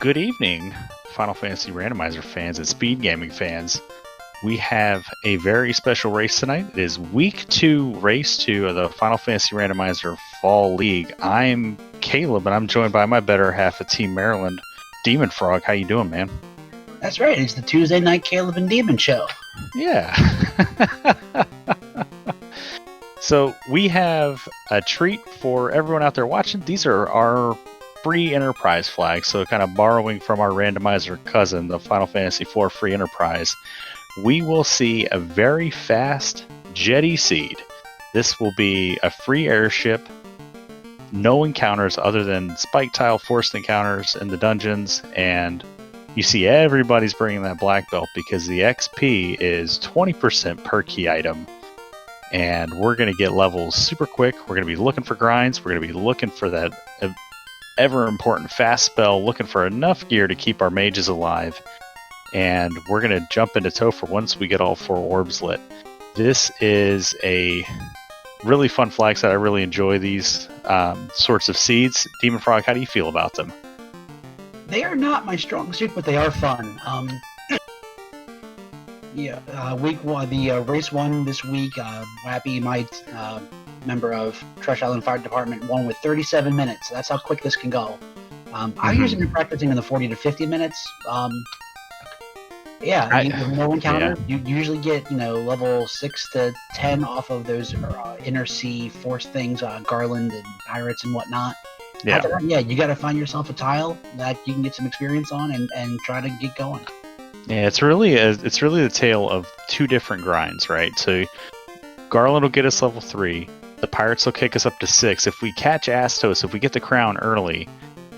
Good evening, Final Fantasy Randomizer fans and SpeedGaming fans. We have a very special race tonight. It is Week 2, Race 2 of the Final Fantasy Randomizer Fall League. I'm Caleb, and I'm joined by my better half of Team Maryland, Demon Frog. How you doing, man? That's right. It's the Tuesday night Caleb and Demon show. Yeah. So we have a treat for everyone out there watching. These are our free Enterprise flags, so kind of borrowing from our randomizer cousin, the Final Fantasy IV free Enterprise. We will see a very fast Jetty Seed. This will be a free airship, no encounters other than spike tile forced encounters in the dungeons, and you see everybody's bringing that black belt because the XP is 20% per key item. And we're going to get levels super quick. We're going to be looking for grinds. We're going to be looking for that ever important fast spell, looking for enough gear to keep our mages alive. And we're going to jump into Topher once we get all 4 orbs lit. This is a really fun flag set. I really enjoy these sorts of seeds. Demon Frog, how do you feel about them? They are not my strong suit, but they are fun. Week 1, the race 1 this week, Wappy, my member of Trash Island Fire Department, won with 37 minutes. That's how quick this can go. I've usually been practicing in the 40 to 50 minutes. No encounter. You usually get, level 6 to 10 off of those inner sea force things, Garland and pirates and whatnot. Yeah. After that, you got to find yourself a tile that you can get some experience on and try to get going. Yeah, it's really the tale of 2 different grinds, right? So Garland will get us level 3. The pirates will kick us up to 6. If we catch Astos, if we get the crown early,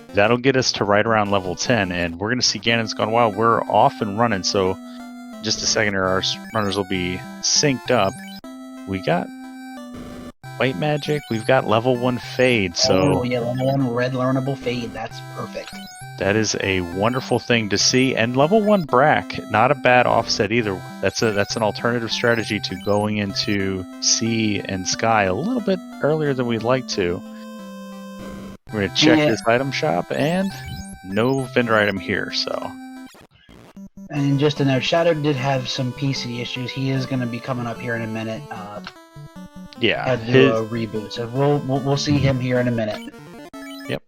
that'll get us to right around level 10, and we're going to see Ganon's Gone Wild. We're off and running, so just a second here, our runners will be synced up. We got White Magic, we've got level 1 Fade, so... Oh, yeah, level 1 Red Learnable Fade, that's perfect. That is a wonderful thing to see, and level 1 Brack, not a bad offset either. That's an alternative strategy to going into Sea and Sky a little bit earlier than we'd like to. We're going to check this item shop, and no vendor item here, so... And just a note, Shadow did have some PC issues. He is going to be coming up here in a minute. Had to do a reboot, so we'll see him here in a minute. Yep.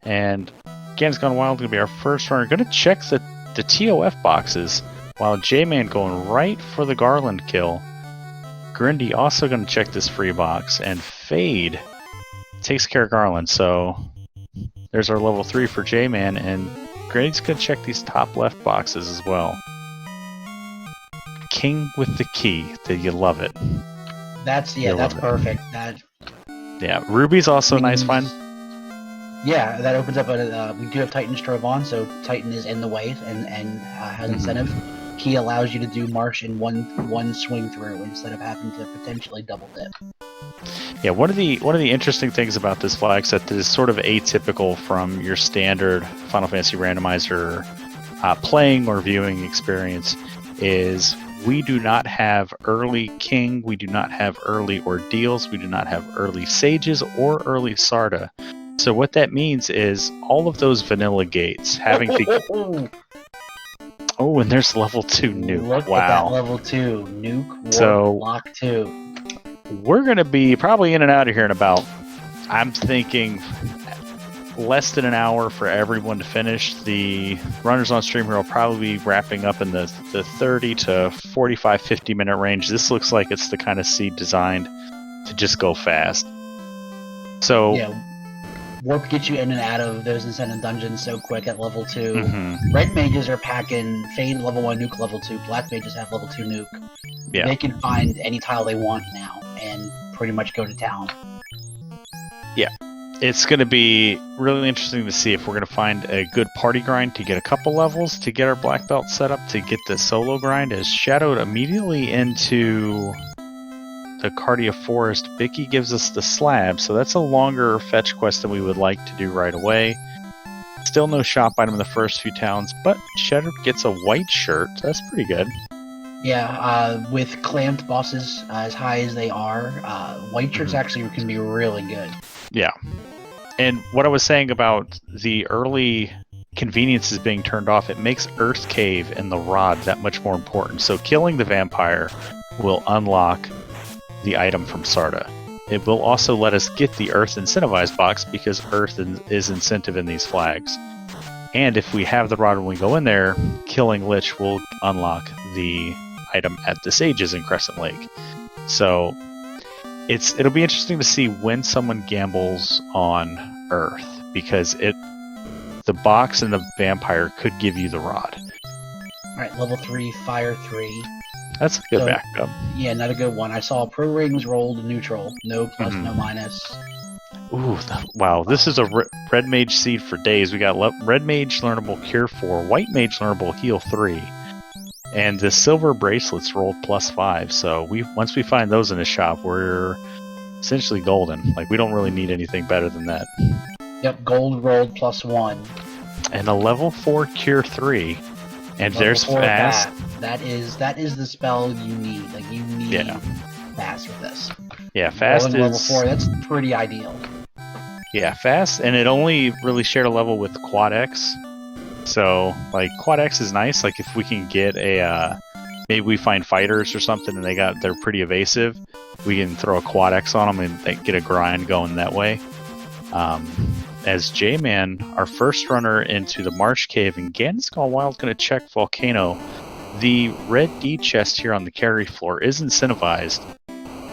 And Ganon's Gone Wild is going to be our first runner. Going to check the TOF boxes, while J-Man going right for the Garland kill. Grindy also going to check this free box, and Fade takes care of Garland, so there's our level 3 for J-Man, and Grindy's going to check these top left boxes as well. King with the key. Did you love it? That's perfect. Yeah, Ruby's also a nice find. Yeah, that opens up we do have Titan's Trove on, so Titan is in the way and has incentive. Key allows you to do Marsh in one swing through instead of having to potentially double dip. Yeah, one of the interesting things about this flag set that is sort of atypical from your standard Final Fantasy Randomizer playing or viewing experience is we do not have early King, we do not have early Ordeals, we do not have early Sages or early Sarda. So what that means is all of those vanilla gates having to... Oh, and there's level 2 Nuke. Look wow. At that level 2 Nuke. So Block 2. We're going to be probably in and out of here in about, I'm thinking, less than an hour for everyone to finish. The runners on stream here will probably be wrapping up in the 30 to 45, 50 minute range. This looks like it's the kind of seed designed to just go fast. So... Yeah. Warp gets you in and out of those incentive dungeons so quick at level 2. Red mages are packing Fade level 1 Nuke level 2. Black mages have level 2 Nuke. Yeah. They can find any tile they want now and pretty much go to town. Yeah. It's going to be really interesting to see if we're going to find a good party grind to get a couple levels to get our black belt set up to get the solo grind as shadowed immediately into the Cardia Forest. Vicky gives us the slab, so that's a longer fetch quest than we would like to do right away. Still no shop item in the first few towns, but Shadow gets a white shirt. That's pretty good. Yeah, with clamped bosses as high as they are, white shirts actually can be really good. Yeah. And what I was saying about the early convenience is being turned off, it makes Earth Cave and the Rod that much more important. So killing the vampire will unlock the item from Sarda. It will also let us get the Earth incentivized box because Earth is incentive in these flags. And if we have the Rod when we go in there, killing Lich will unlock the item at the Sages in Crescent Lake. So it'll be interesting to see when someone gambles on Earth, because the box and the vampire could give you the Rod. Alright, level 3, fire 3. That's a good backup. Yeah, not a good one. I saw Pro Rings rolled neutral. No plus, no minus. Ooh, wow. This is a Red Mage Seed for days. We got Red Mage Learnable Cure 4, White Mage Learnable Heal 3, and the Silver Bracelets rolled +5. So once we find those in the shop, we're essentially golden. Like, we don't really need anything better than that. Yep, gold rolled +1. And a level 4 Cure 3. And level there's fast. That is the spell you need. Like, you need fast with this. Yeah, fast is level 4. That's pretty ideal. Yeah, fast, and it only really shared a level with Quad X. So, like, Quad X is nice. Like, if we can get maybe we find fighters or something, and they're pretty evasive, we can throw a Quad X on them and get a grind going that way. As J-Man, our first runner into the Marsh Cave, and Ganon's Gone Wild going to check Volcano. The red D chest here on the carry floor is incentivized,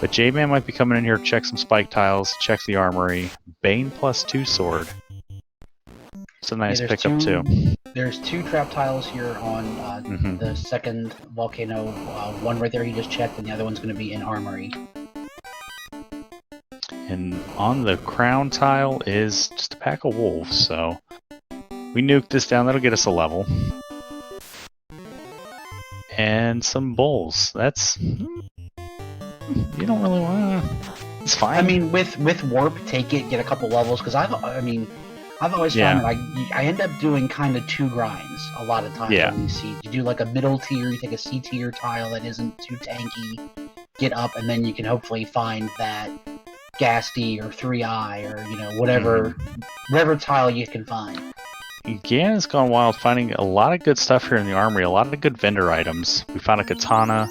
but J-Man might be coming in here to check some spike tiles, check the armory. Bane +2 sword. It's a nice pickup too. There's 2 trap tiles here on the second Volcano. One right there he just checked, and the other one's going to be in armory. And on the crown tile is just a pack of wolves, so we nuke this down. That'll get us a level. And some bulls. That's... You don't really want to... It's fine. I mean, with warp, take it, get a couple levels, because I've always found that I end up doing kind of 2 grinds a lot of times on these seeds. You do like a middle tier, you take a C tier tile that isn't too tanky, get up, and then you can hopefully find that Gasty or 3-Eye or, you know, whatever tile you can find. Ganon's Gone Wild finding a lot of good stuff here in the armory, a lot of good vendor items. We found a katana.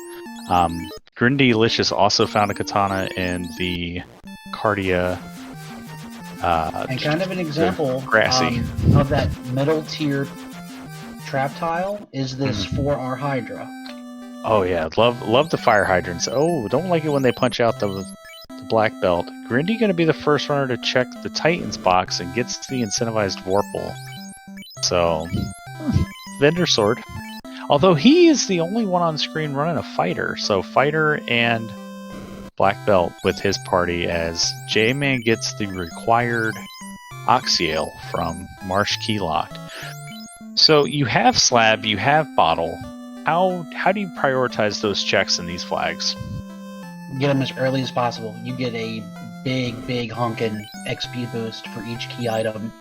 Grindy Licious also found a katana in the Cardia. And kind of an example of that middle tier trap tile is this 4R Hydra. Oh yeah, love the fire hydrants. Oh, don't like it when they punch out the black belt. Grindy going to be the first runner to check the Titans box and gets the incentivized Vorpal. So, vendor sword. Although he is the only one on screen running a fighter. So fighter and black belt with his party, as J-Man gets the required Oxiale from Marsh Keylocked. So you have Slab, you have Bottle. How do you prioritize those checks in these flags? Get them as early as possible. You get a big honkin' XP boost for each key item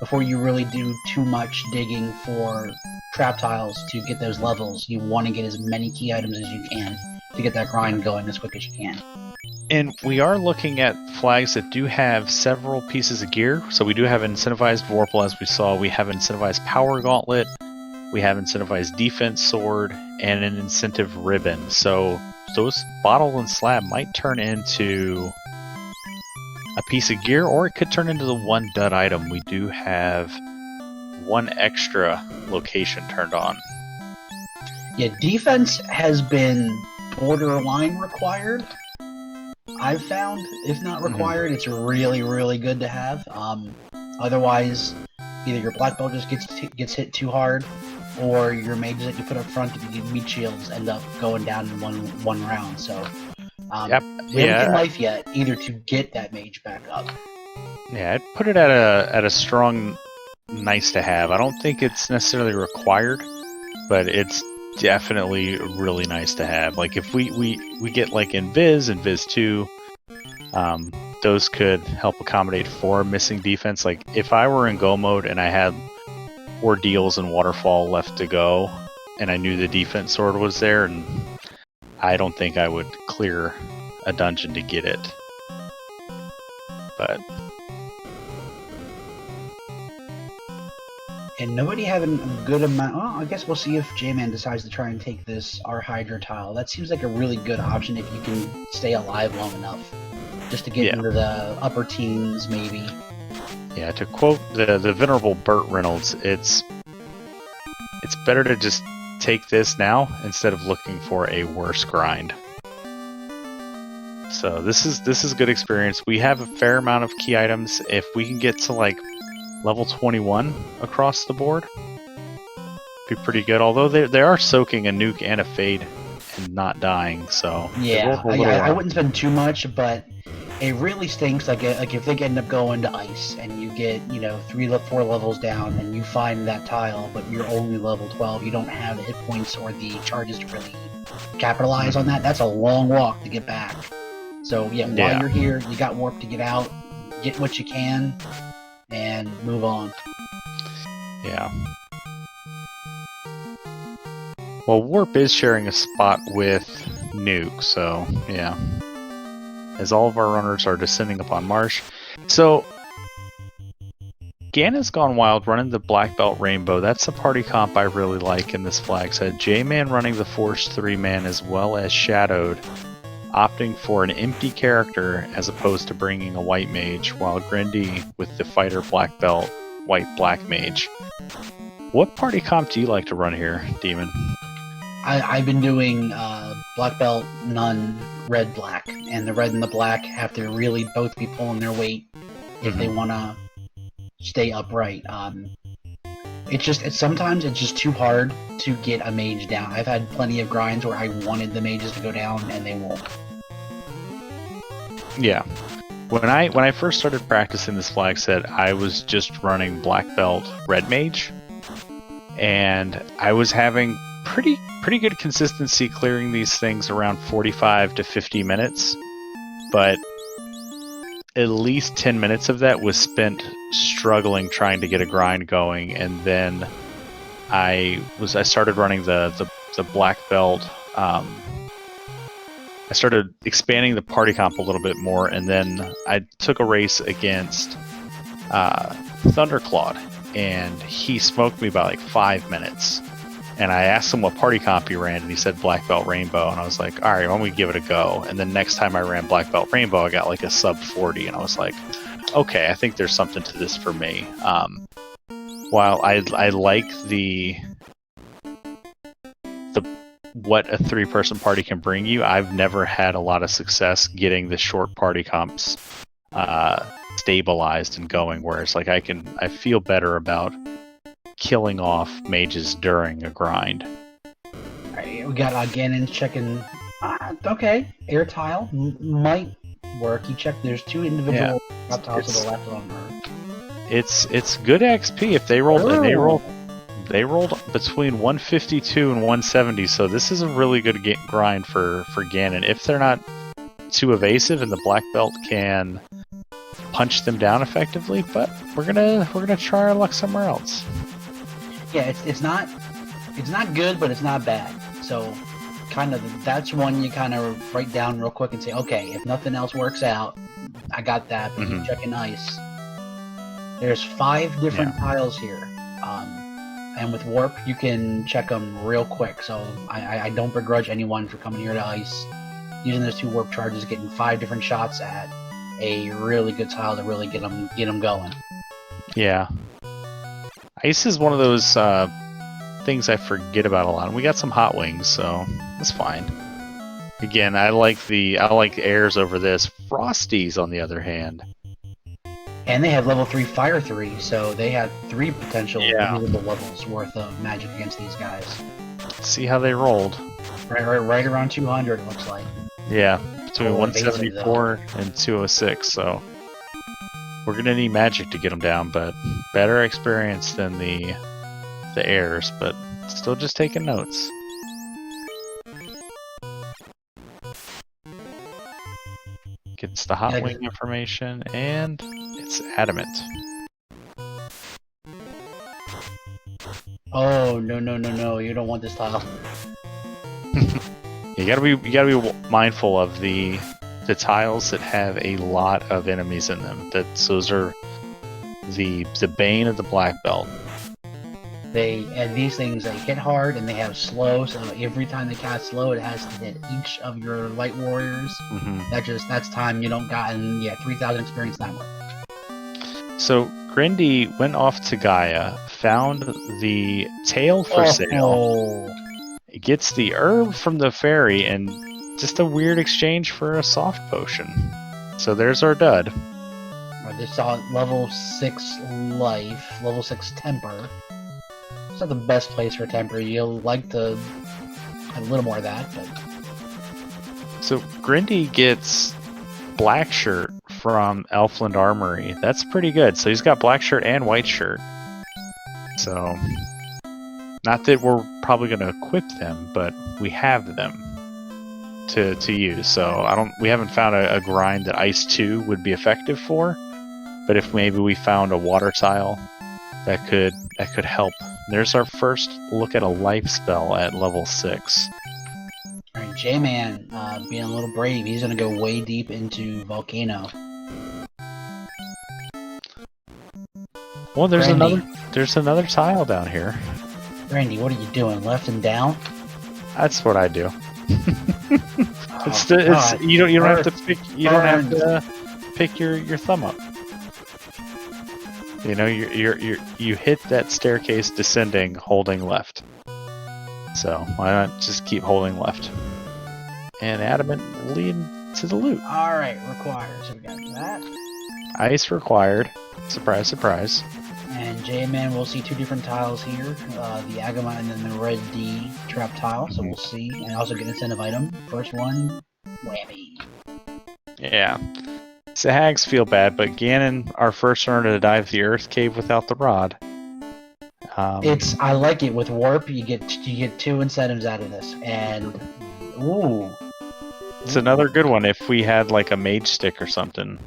before you really do too much digging for trap tiles to get those levels. You want to get as many key items as you can to get that grind going as quick as you can. And we are looking at flags that do have several pieces of gear. So we do have incentivized Vorpal, as we saw. We have incentivized Power Gauntlet. We have incentivized Defense Sword and an incentive ribbon. So those Bottle and Slab might turn into a piece of gear, or it could turn into the 1 dud item. We do have 1 extra location turned on. Yeah, defense has been borderline required. I've found, if not required, it's really good to have. Otherwise, either your black belt just gets hit too hard, or your mages that you put up front to be meat shields end up going down in one round. So we haven't get life yet, either to get that mage back up. Yeah, I'd put it at a strong nice to have. I don't think it's necessarily required, but it's definitely really nice to have. Like if we get like Invis and Viz 2, those could help accommodate for missing defense. Like if I were in go mode and I had Ordeals and Waterfall left to go, and I knew the defense sword was there, and I don't think I would clear a dungeon to get it. But And nobody having a good amount. Well, I guess we'll see if J-Man decides to try and take this our Hydra tile. That seems like a really good option if you can stay alive long enough, just to get into the upper teens, maybe. Yeah, to quote the venerable Burt Reynolds, it's better to just take this now instead of looking for a worse grind. So this is good experience. We have a fair amount of key items. If we can get to like level 21 across the board, be pretty good. Although they are soaking a nuke and a fade and not dying, so yeah, I wouldn't spend too much, but it really stinks. Like if they end up going to ice and you get 3-4 levels down and you find that tile, but you're only level 12, you don't have the hit points or the charges to really capitalize on that. That's a long walk to get back. So yeah, while you're here, you got warp to get out, get what you can, and move on. Yeah. Well, warp is sharing a spot with nuke, so yeah. As all of our runners are descending upon Marsh. So, Ganna's gone wild running the Black Belt Rainbow. That's a party comp I really like in this flag set. J-Man running the Force 3-man as well as Shadowed, opting for an empty character as opposed to bringing a white mage, while Grindy with the Fighter Black Belt, white black mage. What party comp do you like to run here, Demon? I've been doing black belt, none, red, black, and the red and the black have to really both be pulling their weight if they want to stay upright. Sometimes it's just too hard to get a mage down. I've had plenty of grinds where I wanted the mages to go down and they won't. Yeah. When I first started practicing this flag set, I was just running black belt red mage, and I was having pretty good consistency clearing these things around 45 to 50 minutes, but at least 10 minutes of that was spent struggling trying to get a grind going, and then I started running the black belt. I started expanding the party comp a little bit more, and then I took a race against Thunderclawed, and he smoked me by like 5 minutes. And I asked him what party comp he ran, and he said Black Belt Rainbow, and I was like, all right, why don't we give it a go? And then next time I ran Black Belt Rainbow, I got like a sub 40, and I was like, okay, I think there's something to this for me. While I like the what a 3-person party can bring you, I've never had a lot of success getting the short party comps stabilized and going, whereas like I feel better about killing off mages during a grind. Alright, we got Ganon checking. Okay, air tile might work. You check. There's 2 individual tiles to the left on her. It's good XP if they rolled. And they rolled between 152 and 170. So this is a really good grind for Ganon. If they're not too evasive and the black belt can punch them down effectively, but we're gonna try our luck somewhere else. Yeah, it's not good, but it's not bad. So, that's one you kind of write down real quick and say, okay, if nothing else works out, I got that. But you checking ice. There's 5 different tiles here, and with warp you can check them real quick. So I don't begrudge anyone for coming here to ice, using those 2 warp charges, getting 5 different shots at a really good tile to really get them going. Yeah. Ice is one of those things I forget about a lot. And we got some hot wings, so that's fine. Again, I like airs over this. Frosties, on the other hand. And they have level 3 Fire 3, so they have 3 potential usable levels worth of magic against these guys. Let's see how they rolled. Right around 200, it looks like. Yeah, between 174 and 206, so we're gonna need magic to get them down, but better experience than the airs, but still just taking notes. Gets the hot wing information, and it's adamant. Oh no! You don't want this tile. You gotta be mindful of the tiles that have a lot of enemies in them. Those are the bane of the black belt. And these things, they hit hard and they have slow. So every time they cast slow, it has to hit each of your light warriors. That's time you don't got, and yeah, 3,000 experience that way. So Grindy went off to Gaia, found the tail for sale. He gets the herb from the fairy, and just a weird exchange for a soft potion. So there's our dud. They saw level 6 life, level 6 temper. It's not the best place for temper. You'll like to have a little more of that, but... So Grindy gets black shirt from Elfland Armory. That's pretty good. So he's got black shirt and white shirt. So, not that we're probably going to equip them, but we have them to use. So we haven't found a grind that Ice 2 would be effective for. But if maybe we found a water tile, that could help. There's our first look at a life spell at level 6. Alright, J-Man, being a little brave, he's gonna go way deep into Volcano. Well, there's another tile down here. Randy, what are you doing? Left and down? That's what I do. You don't have to pick your thumb up. You know, you hit that staircase descending, holding left. So why not just keep holding left? And Adamant lead to the loot. Alright, required. So we got that. Ice required. Surprise, surprise. And J-Man will see 2 different tiles here. The Agama and then the red D trap tile. So we'll see. And also get an incentive item. First one, whammy. Yeah. So hags feel bad, but Ganon, our first runner to dive the Earth Cave without the rod. I like it with warp. You get 2 incentives out of this, and it's another good one if we had like a mage stick or something.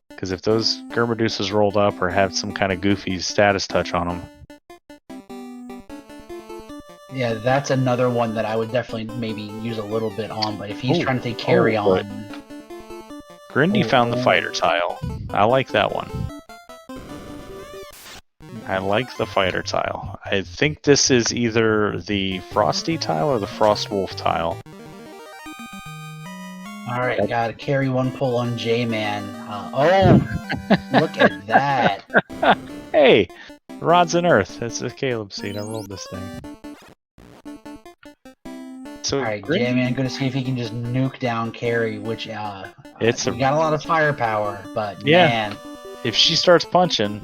Because if those Germadusas rolled up or have some kind of goofy status touch on them. Yeah, that's another one that I would definitely maybe use a little bit on. But if he's trying to take carry on. Grindy found the fighter tile. I like that one. I like the fighter tile. I think this is either the Frosty tile or the Frost Wolf tile. Alright, gotta carry 1 pull on J-Man. Look at that. Hey! Rods and Earth. It's a Caleb seed. I rolled this thing. So alright, J-Man gonna see if he can just nuke down carry, which we got a lot of firepower, but man. If she starts punching,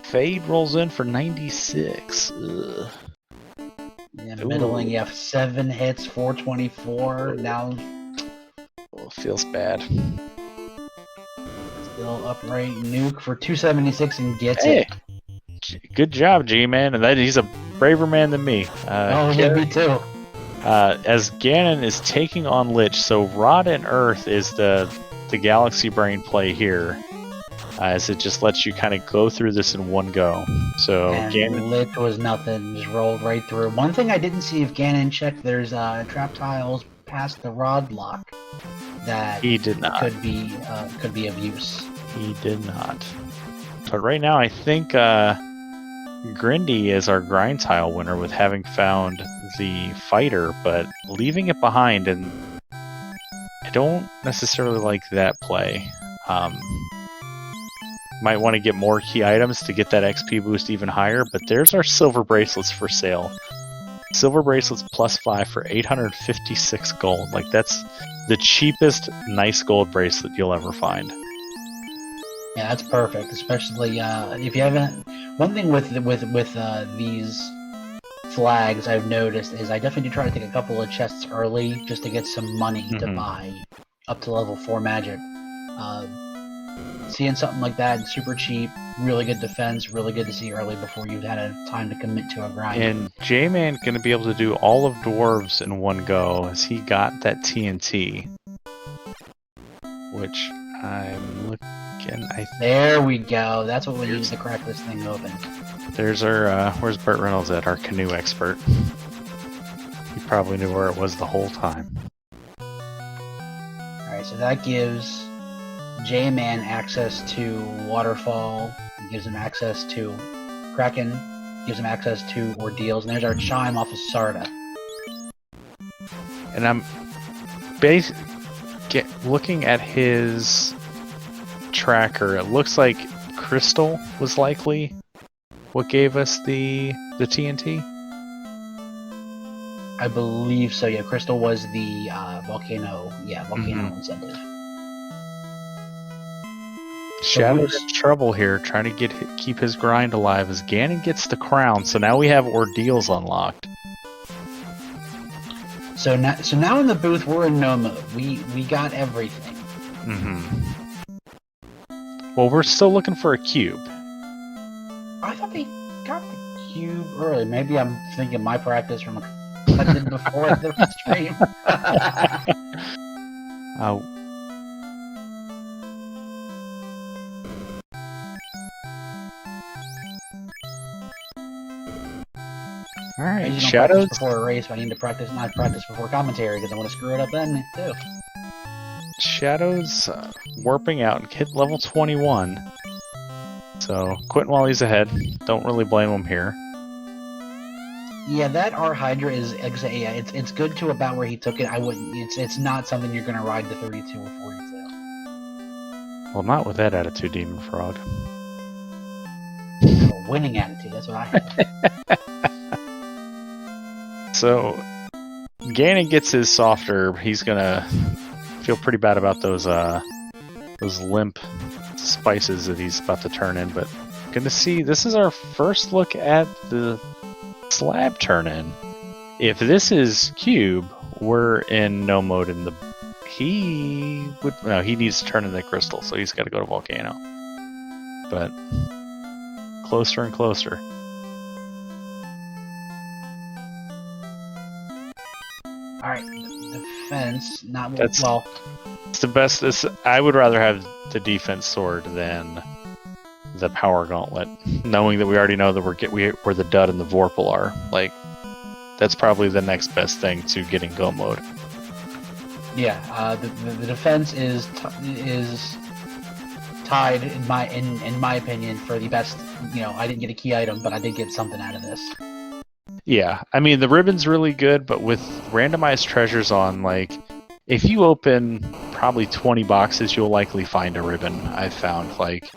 Fade rolls in for 96. Ugh. Yeah, middling, you have 7 hits, 424. Now it feels bad. Still upright, nuke for 276 and gets it. Good job, G-Man, and he's a braver man than me. Yeah, me too. As Ganon is taking on Lich, so Rod and Earth is the Galaxy Brain play here, as it just lets you kind of go through this in one go. So and Ganon... Lich was nothing, just rolled right through. One thing I didn't see if Ganon checked, there's trap tiles past the Rod block that he did not. Could be of use. He did not. But right now, I think Grindy is our grind tile winner with having found the fighter, but leaving it behind, and I don't necessarily like that play. Might want to get more key items to get that XP boost even higher, but there's our silver bracelets for sale. Silver bracelets +5 for 856 gold. Like, that's the cheapest nice gold bracelet you'll ever find. Yeah, that's perfect, especially if you haven't. One thing with these flags I've noticed is I definitely do try to take a couple of chests early just to get some money to buy up to level 4 magic. Seeing something like that, super cheap, really good defense, really good to see early before you've had a time to commit to a grind. And J-Man gonna be able to do all of dwarves in one go as he got that TNT, which I'm looking. There we go. That's what we need to crack this thing open. There's our, where's Burt Reynolds at, our canoe expert? He probably knew where it was the whole time. Alright, so that gives J-Man access to Waterfall. It gives him access to Kraken. gives him access to ordeals. And there's our chime off of Sarda. And I'm looking at his tracker. It looks like Crystal was likely what gave us the TNT. I believe so. Yeah, Crystal was the volcano. Yeah, volcano incentive. Shadow's in trouble here, trying to keep his grind alive as Ganon gets the crown. So now we have ordeals unlocked. So now in the booth we're in no mode. We got everything. Well, we're still looking for a cube. I thought they got the cube early. Maybe I'm thinking my practice from I did before the stream. All right, I Shadows before a race, but I need to practice. Not practice before commentary because I want to screw it up then too. Shadows warping out and hit level 21. So quitting while he's ahead. Don't really blame him here. Yeah, that R Hydra is it's good to about where he took it. I wouldn't. It's not something you're gonna ride to 32 or 42. Well, not with that attitude, Demon Frog. A winning attitude. That's what I have. So Ganon gets his soft herb. He's gonna feel pretty bad about those limp spices that he's about to turn in. But gonna see. This is our first look at the slab turn in. If this is cube, we're in no mode in the. He needs to turn in the crystal, so he's got to go to volcano. But closer and closer. All right, defense. Not That's, well. It's the best. I would rather have the defense sword than the power gauntlet, knowing that we already know that we're the dud and the Vorpal are. Like, that's probably the next best thing to getting go mode. Yeah, the defense is tied in my opinion for the best. You know, I didn't get a key item, but I did get something out of this. Yeah, I mean the ribbon's really good, but with randomized treasures on, like, if you open probably 20 boxes, you'll likely find a ribbon. I've found, like,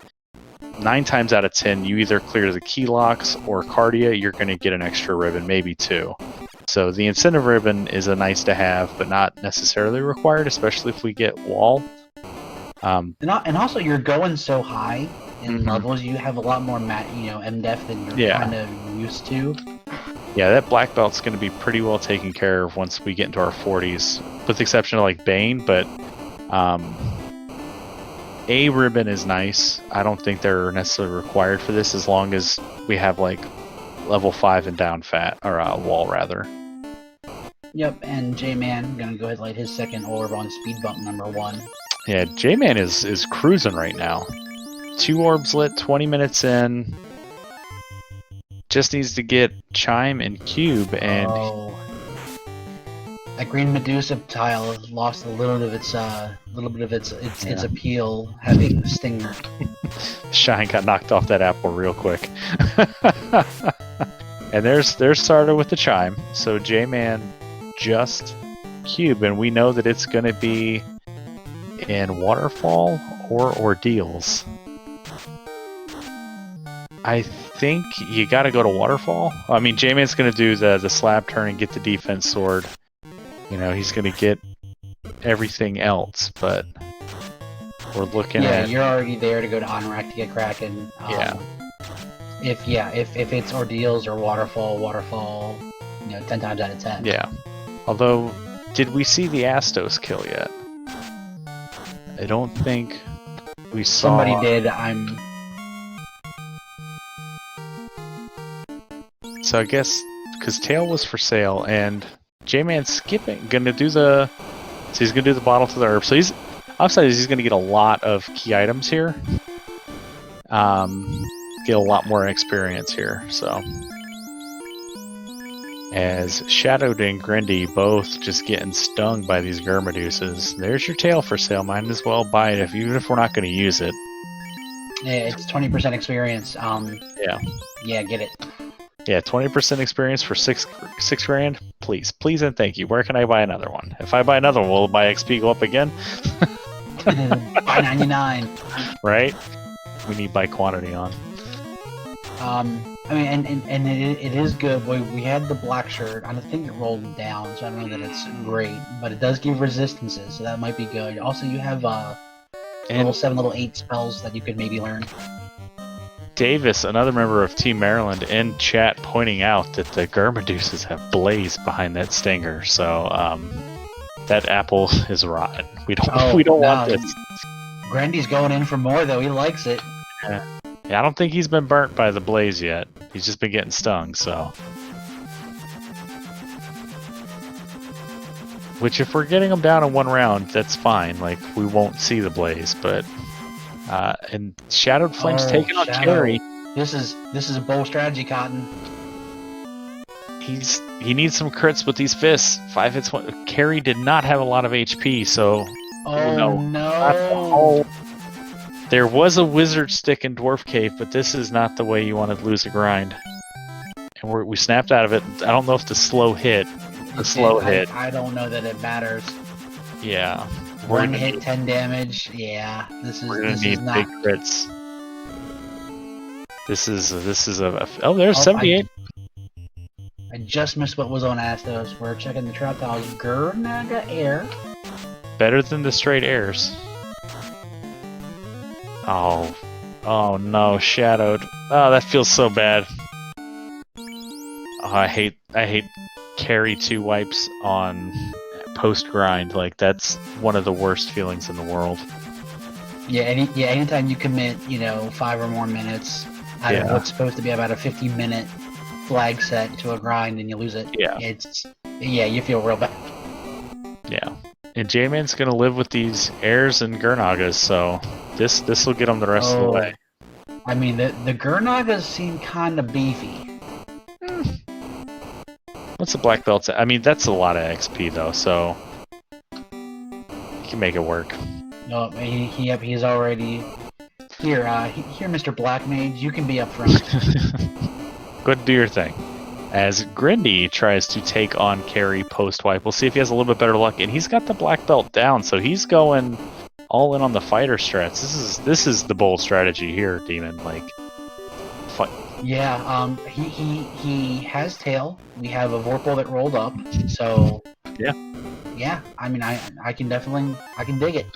9 times out of 10, you either clear the key locks or Cardia, you're going to get an extra ribbon, maybe 2. So the incentive ribbon is a nice to have, but not necessarily required, especially if we get wall. And also, you're going so high in levels, you have a lot more MDef than you're kind of used to. Yeah, that black belt's going to be pretty well taken care of once we get into our 40s, with the exception of like Bane, but a ribbon is nice. I don't think they're necessarily required for this as long as we have like level 5 and down wall rather. Yep, and J-Man gonna go ahead and light his second orb on speed bump number 1. Yeah, J-Man is cruising right now. 2 orbs lit, 20 minutes in. Just needs to get Chime and Cube, and that green Medusa tile has lost a little bit of its appeal, having Stinger. Shine got knocked off that apple real quick. And there's Sarda with the Chime. So J-Man just Cube, and we know that it's going to be in Waterfall or Ordeals. I think you got to go to Waterfall. I mean, J-Man's going to do the slab turn and get the defense sword. You know, he's going to get everything else, but we're looking at... Yeah, you're already there to go to Anorak to get Kraken. If it's Ordeals or Waterfall, 10 times out of 10. Yeah. Although, did we see the Astos kill yet? I don't think we saw... Somebody did. So I guess, because Tail was for sale, and J-Man's skipping, gonna do the bottle to the herb. So he's gonna get a lot of key items here. Get a lot more experience here, so. As Shadowed and Grindy both just getting stung by these Gurmadeuses. There's your Tail for sale. Might as well buy it, even if we're not gonna use it. Yeah, it's 20% experience. Yeah. Yeah, get it. Yeah, 20% experience for six grand. Please, please, and thank you. Where can I buy another one? If I buy another one, will my XP go up again? Buy 99. Right? We need by quantity on. I mean, and it is good. We had the black shirt. I think it rolled down, so I don't know that it's great, but it does give resistances, so that might be good. Also, you have level 7, level 8 spells that you could maybe learn. Davis, another member of Team Maryland, in chat pointing out that the Germaduces have Blaze behind that stinger, so that apple is rotten. We don't want this. Grandy's going in for more though. He likes it. Yeah, I don't think he's been burnt by the Blaze yet. He's just been getting stung, so. Which, if we're getting him down in one round, that's fine. Like, we won't see the Blaze, but. And Shadowed Flame's taking on Carry. This is a bold strategy, Cotton. He needs some crits with these fists. 5 hits. Carry did not have a lot of HP, so. Oh no! There was a Wizard Stick in Dwarf Cave, but this is not the way you want to lose a grind. And we snapped out of it. I don't know if the slow hit. I don't know that it matters. Yeah. One hit, 10 damage. Yeah, we're gonna need big crits. This is a oh, there's 78. I just missed what was on Astos. We're checking the trap tiles. Gurnaga Air. Better than the straight airs. Oh no, Shadowed. Oh, that feels so bad. Oh, I hate carry 2 wipes on post grind. Like, that's one of the worst feelings in the world. Yeah, anytime you commit, 5 or more minutes out of what's supposed to be about a 50-minute flag set to a grind and you lose it. Yeah, you feel real bad. Yeah. And J-Man's gonna live with these airs and Gurnagas, so this will get him the rest of the way. I mean, the Gurnagas seem kind of beefy. What's the black belt? I mean, that's a lot of XP though, so you can make it work. No, he's already here. Here, Mr. Black Mage, you can be up front. Go ahead and do your thing. As Grindy tries to take on Carry post wipe, we'll see if he has a little bit better luck. And he's got the black belt down, so he's going all in on the fighter strats. This is the bold strategy here, Demon. Like, fight. Yeah, he has tail. We have a Vorpal that rolled up, so yeah. I mean, I can dig it.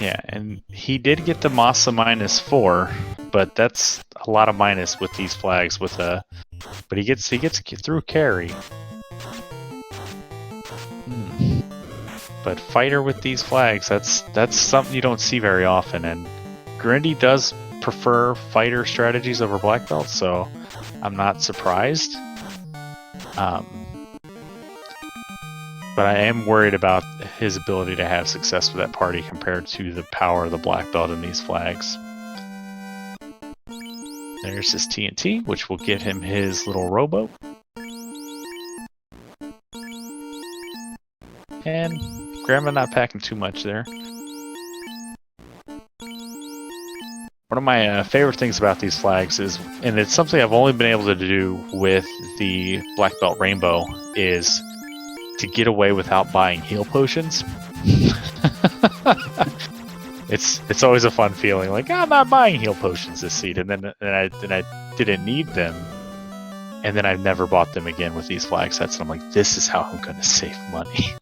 Yeah, and he did get the Masa -4, but that's a lot of minus with these flags. But he gets through Carry. But fighter with these flags, that's something you don't see very often. And Grindy does prefer fighter strategies over black belts, so I'm not surprised. But I am worried about his ability to have success with that party compared to the power of the black belt in these flags. There's his TNT, which will get him his little rowboat. And Grandma not packing too much there. One of my favorite things about these flags is, and it's something I've only been able to do with the Black Belt Rainbow, is to get away without buying heal potions. It's always a fun feeling, like, I'm not buying heal potions this seed, and then I didn't need them, and then I've never bought them again with these flag sets, and I'm like, this is how I'm gonna save money.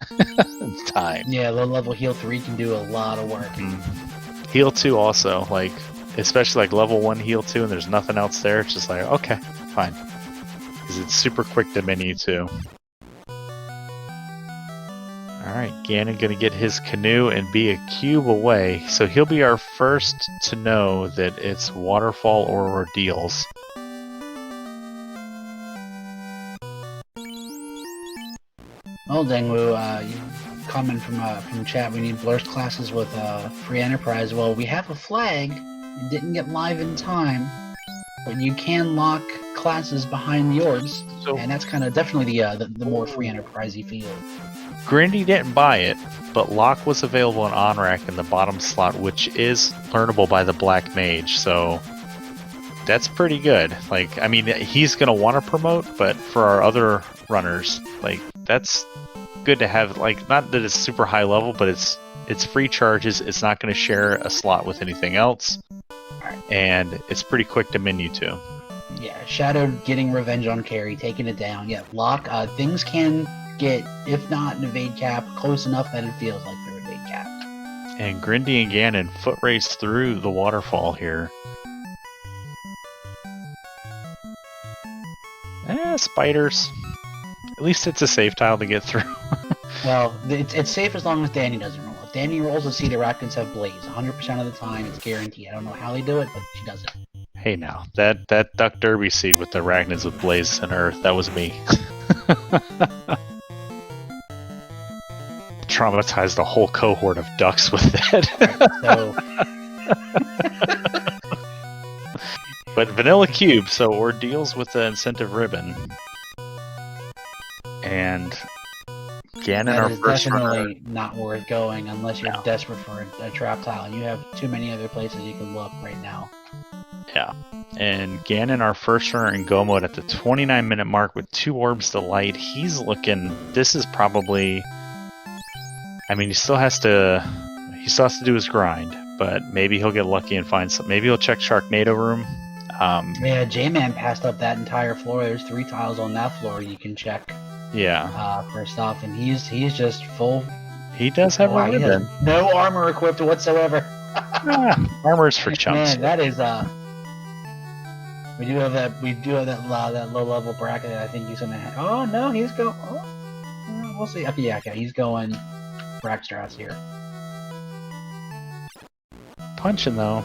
Time. Yeah, low level heal 3 can do a lot of work. Heal 2 also, like, especially like level 1 heal 2 and there's nothing else there, it's just like, okay, fine. Because it's super quick to menu too. Alright, Ganon gonna get his canoe and be a cube away, so he'll be our first to know that it's waterfall or ordeals. Well, Dengwu, you comment from chat, we need blurst classes with free enterprise. Well, we have a flag. It didn't get live in time, but you can lock classes behind the orbs, and that's kind of definitely the more free enterprisey feel. Grindy didn't buy it, but lock was available in OnRack in the bottom slot, which is learnable by the Black Mage. So that's pretty good. Like, I mean, he's gonna want to promote, but for our other runners, like, that's good to have. Like, not that it's super high level, but it's free charges. It's not going to share a slot with anything else, and it's pretty quick to menu to. Yeah, Shadow getting revenge on Carrie, taking it down. Yeah, Locke, things can get, if not an evade cap, close enough that it feels like they're evade capped. And Grindy and Ganon foot race through the waterfall here. Spiders. At least it's a safe tile to get through. Well, it's safe as long as Danny doesn't roll. If Danny rolls, let's see the Arachnids have Blaze. 100% of the time, it's guaranteed. I don't know how they do it, but she does it. Hey now, that Duck Derby seed with the Arachnids with Blaze and Earth, that was me. Traumatized a whole cohort of ducks with that. But Vanilla Cube, so Ordeals with the incentive ribbon. And Ganon, our first definitely not worth going unless you're desperate for a trap tile, and you have too many other places you can look right now. Yeah. And Ganon, our first runner in Go mode at the 29-minute mark with 2 orbs to light. He's looking. This is probably. I mean, he still has to do his grind, but maybe he'll get lucky and find some. Maybe he'll check Sharknado room. Yeah, J-Man passed up that entire floor. There's 3 tiles on that floor you can check. Yeah. For stuff, and he's just full. He does have a ribbon. No armor equipped whatsoever. Armor's for chumps. Man, that is We do have that low level bracket that I think he's gonna have. Oh no, he's going. Oh, we'll see. Okay, yeah, he's going Brackstrats here. Punching though.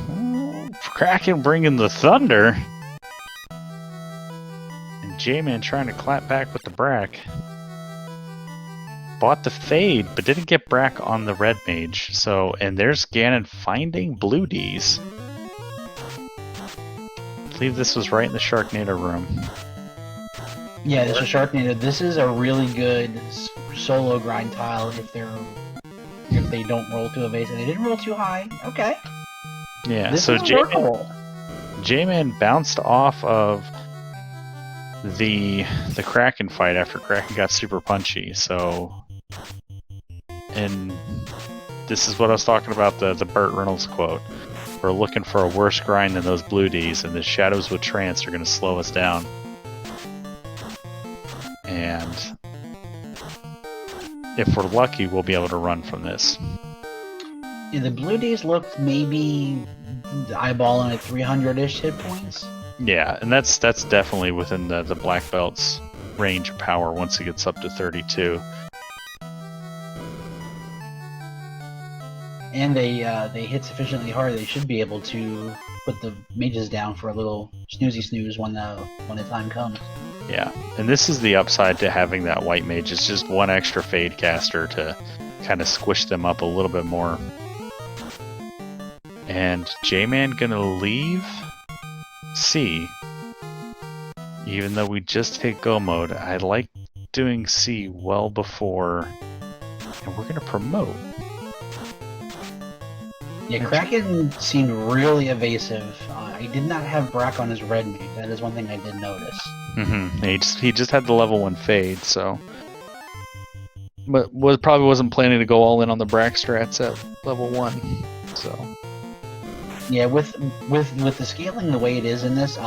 Kraken bringing the thunder. And J-Man trying to clap back with the Brack. Bought the Fade, but didn't get Brack on the Red Mage. So, and there's Ganon finding Blue D's. I believe this was right in the Sharknado room. Yeah, this is Sharknado. This is a really good solo grind tile if they don't roll too evasive. They didn't roll too high. Okay. Yeah, this so is J-Man bounced off of the Kraken fight after Kraken got super punchy, so... And this is what I was talking about, the Burt Reynolds quote. We're looking for a worse grind than those Blue Ds, and the Shadows with Trance are going to slow us down. And if we're lucky, we'll be able to run from this. Yeah, the Blue Ds looked maybe eyeballing at 300-ish hit points. Yeah, and that's definitely within the Black Belt's range of power once it gets up to 32. And they hit sufficiently hard, they should be able to put the mages down for a little snoozy when the time comes. Yeah, and this is the upside to having that white mage. It's just one extra Fade caster to kind of squish them up a little bit more. And J-Man gonna leave C. Even though we just hit Go mode, I like doing C well before, and we're gonna promote. Yeah, Kraken seemed really evasive. He did not have Brack on his Red Mage. That is one thing I did notice. Mm-hmm. He just had the level 1 Fade, so. But probably wasn't planning to go all in on the Brack strats at level 1, so. Yeah, with the scaling the way it is in this,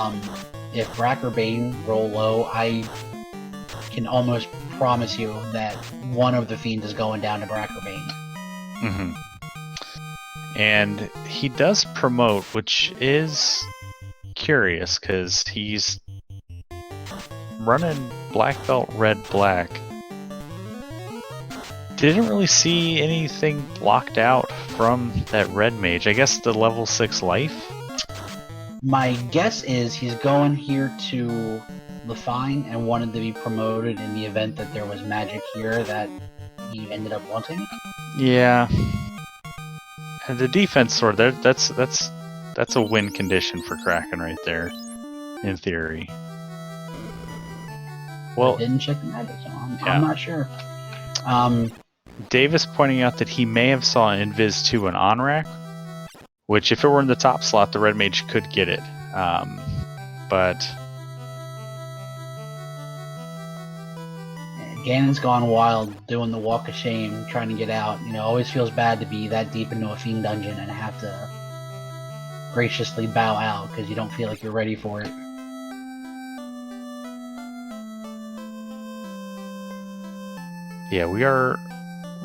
if Brack or Bane roll low, I can almost promise you that one of the Fiends is going down to Brack or Bane. Mm-hmm. And he does promote, which is curious, because he's running Black Belt, Red, Black. Didn't really see anything locked out from that Red Mage. I guess the level 6 life? My guess is he's going here to Lefine and wanted to be promoted in the event that there was magic here that he ended up wanting. Yeah. And the defense sword, that's a win condition for Kraken right there, in theory. Well, I didn't check the magic, so I'm not sure. Davis pointing out that he may have saw Invis 2 and on-rack, which if it were in the top slot, the Red Mage could get it. but Ganon's gone wild doing the walk of shame, trying to get out. You know, always feels bad to be that deep into a fiend dungeon and have to graciously bow out because you don't feel like you're ready for it. yeah, we are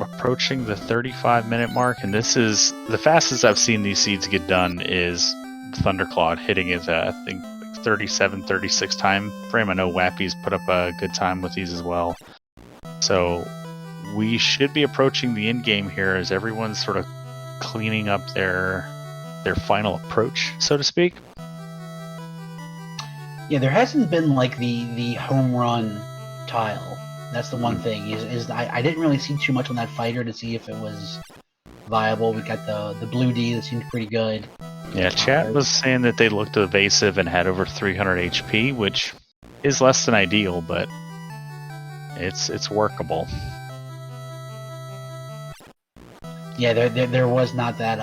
approaching the 35-minute mark, and this is the fastest I've seen these seeds get done is Thunderclawed hitting it, I think, 37, 36 time frame. I know Wappy's put up a good time with these as well. So we should be approaching the end game here as everyone's sort of cleaning up their final approach, so to speak. Yeah, there hasn't been like the home run tile. That's the one thing. I didn't really see too much on that fighter to see if it was viable. We got the blue D that seemed pretty good. Yeah, chat was saying that they looked evasive and had over 300 HP, which is less than ideal, but it's workable. Yeah, there was not that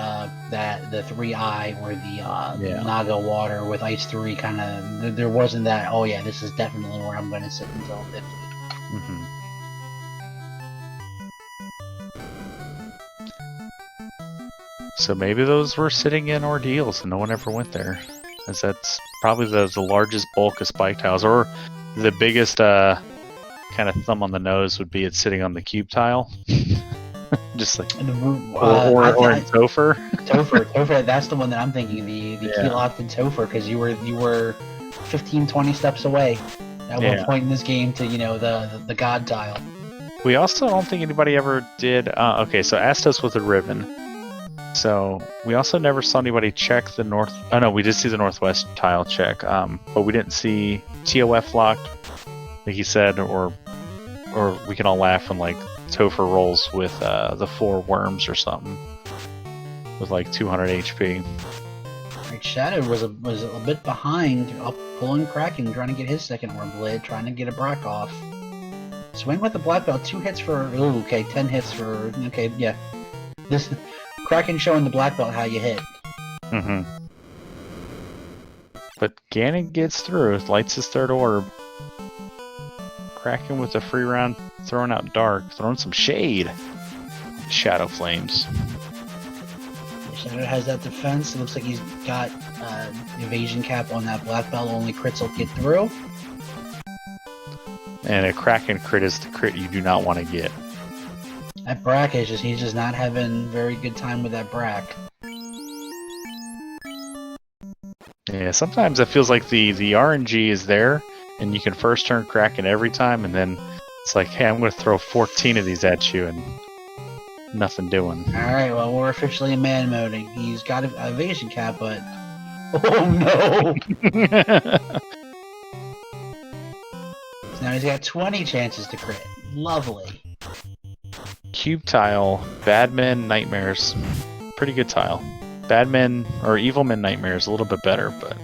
the 3-eye or the Naga water with Ice 3 kind of. There wasn't that. Oh yeah, this is definitely where I'm going to sit until 50. Mm-hmm. So maybe those were sitting in ordeals and no one ever went there, as that's probably the largest bulk of spike tiles, or the biggest kind of thumb on the nose would be it sitting on the cube tile. Just like or in Topher. Topher, that's the one that I'm thinking. The key locked in Topher, because you were 15-20 steps away at one point in this game to the god tile. We also don't think anybody ever did. Okay, so Astos with a ribbon. So we also never saw anybody check the north. Oh no, we did see the northwest tile check, but we didn't see TOF locked, like he said, or we can all laugh when like Topher rolls with the 4 worms or something with like 200 HP. Right, Shadow was a bit behind, up pulling Kraken, trying to get his second worm blade, trying to get a Brack off. Swing with the black belt, 2 hits for. Ooh, okay, 10 hits for. Okay, yeah. This Kraken showing the black belt how you hit. Mm-hmm. But Ganon gets through, lights his third orb. Kraken with a free round, throwing out dark, throwing some shade. Shadow flames. Shadow has that defense. It looks like he's got evasion cap on that black belt. Only crits will get through. And a Kraken crit is the crit you do not want to get. That Brack is he's just not having very good time with that Brack. Yeah, sometimes it feels like the RNG is there, and you can first turn Kraken every time, and then it's like, hey, I'm going to throw 14 of these at you, and nothing doing. Alright, well, we're officially in man mode. He's got an evasion cap, but... Oh, no! So now he's got 20 chances to crit. Lovely. Cube tile, Bad Men Nightmares. Pretty good tile. Bad Men, or Evil Men Nightmares, a little bit better, but...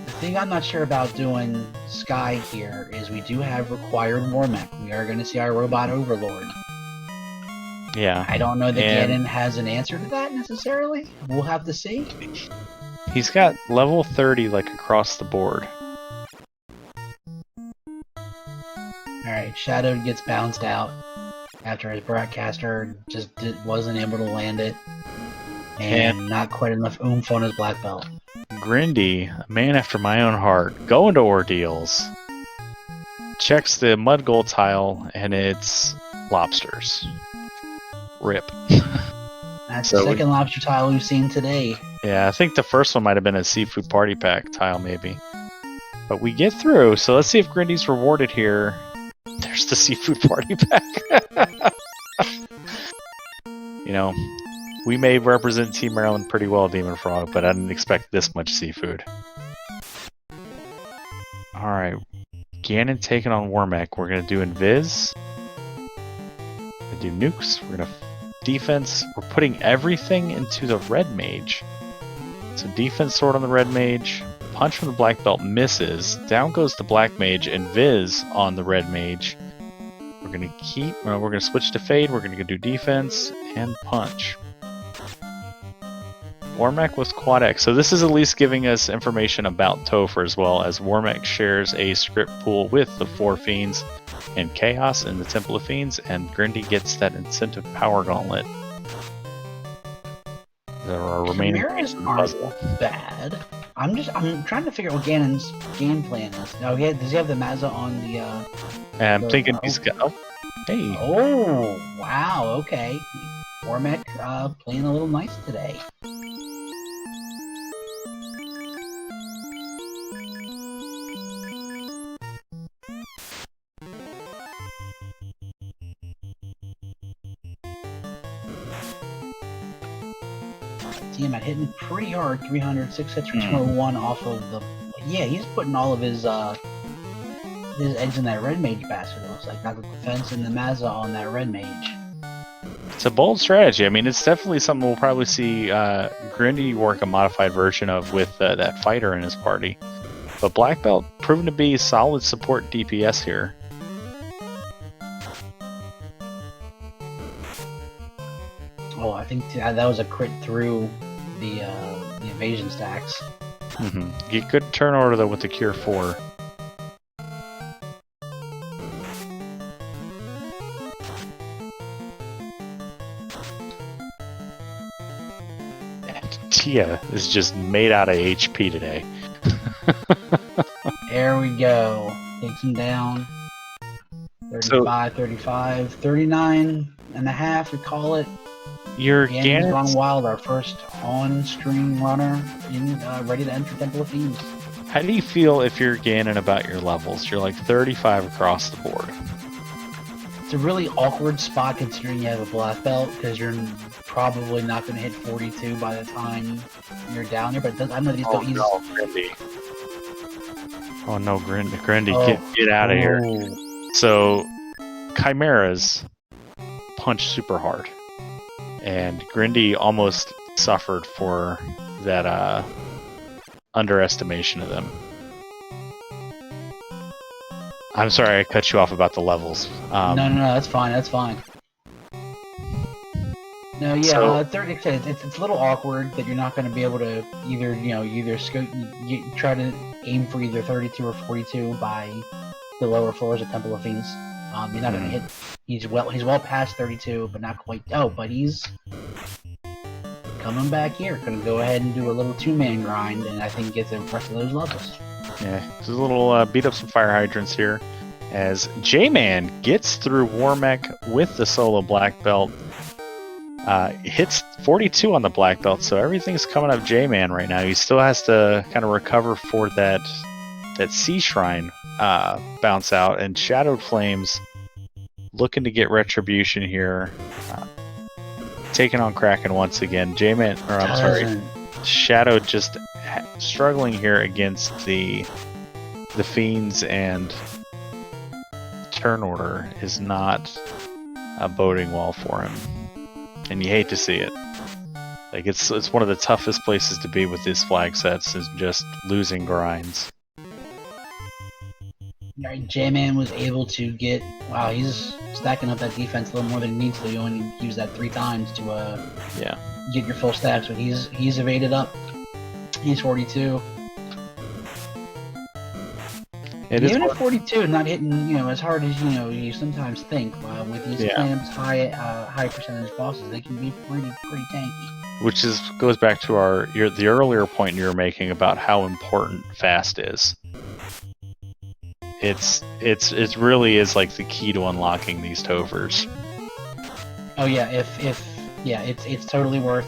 The thing I'm not sure about doing Sky here is we do have required Warmech. We are going to see our Robot Overlord. Yeah. I don't know that Ganon has an answer to that necessarily. We'll have to see. He's got level 30 like across the board. Alright, Shadow gets bounced out after his Broadcaster just wasn't able to land it. And not quite enough oomph on his black belt. Grindy, a man after my own heart, going to ordeals. Checks the mud gold tile and it's lobsters. Rip. That's the second lobster tile we've seen today. Yeah, I think the first one might have been a seafood party pack tile maybe. But we get through, so let's see if Grindy's rewarded here. There's the seafood party pack. You know, we may represent Team Maryland pretty well, Demon Frog, but I didn't expect this much seafood. Alright, Ganon taking on Warmech. We're going to do Invis. We're going to do nukes. We're going to defense. We're putting everything into the red mage. So defense sword on the red mage. Punch from the black belt misses. Down goes the black mage and Viz on the red mage. We're going to keep, we're going to switch to fade. We're going to do defense and punch. Wormek with Quad X. So this is at least giving us information about Topher as well, as Wormek shares a script pool with the 4 Fiends and Chaos in the Temple of Fiends, and Grindy gets that incentive power gauntlet. There are remaining Chimeras pieces of the aren't puzzle. bad. I'm trying to figure out what Ganon's game plan is. Now, does he have the Mazza on the? And I'm thinking he's got. Oh, hey. Oh, wow. Okay, Wormek playing a little nice today. Damn, I'm hitting pretty hard. 300, 6 hits for 201 off of the. Yeah, he's putting all of his eggs in that red mage basket. It looks like got the defense and the Mazza on that red mage. It's a bold strategy. I mean, it's definitely something we'll probably see Grindy work a modified version of with that fighter in his party. But Black Belt proven to be solid support DPS here. Oh, I think that was a crit through the evasion stacks. You could turn order though with the Cure 4. Tia is just made out of HP today. There we go. Takes him down. 35, 35, 39 and a half, we call it. Your Ganon's gone wild, our first on-stream runner ready to enter Temple of Fiends. How do you feel if you're Ganon about your levels? You're like 35 across the board. It's a really awkward spot considering you have a black belt, because you're probably not going to hit 42 by the time you're down there. But I know these don't use. No, Grindy. Oh no, Grindy, get out of here. So, Chimeras punch super hard, and Grindy almost suffered for that underestimation of them. I'm sorry I cut you off about the levels. No, that's fine. That's fine. No, yeah, So, it's a little awkward that you're not going to be able to try to aim for either 32 or 42 by the lower floors of Temple of Fiends. You're not going to hit. He's well past 32, but not quite. Oh, but he's coming back here. Going to go ahead and do a little 2-man grind, and I think get the rest of those levels. yeah, just a little beat up some fire hydrants here, as J-Man gets through Wormek with the solo black belt. Hits 42 on the black belt, so everything's coming up J-Man right now. He still has to kind of recover for that Sea Shrine bounce out, and Shadowed Flames looking to get retribution here. Taking on Kraken once again. J-Man, or I'm sorry, Shadow just struggling here against the Fiends, and turn order is not boding well for him. And you hate to see it. Like it's one of the toughest places to be with these flag sets, is just losing grinds. Right, J-Man was able to get. Wow, he's stacking up that defense a little more than he needs to. You only use that 3 times to get your full stacks, but he's evaded up. He's 42. Even at 42, not hitting as hard as you sometimes think. With these clamps, high percentage bosses, they can be pretty tanky. Which goes back to the earlier point you were making about how important fast is. It really is like the key to unlocking these Tovers. Oh yeah, it's totally worth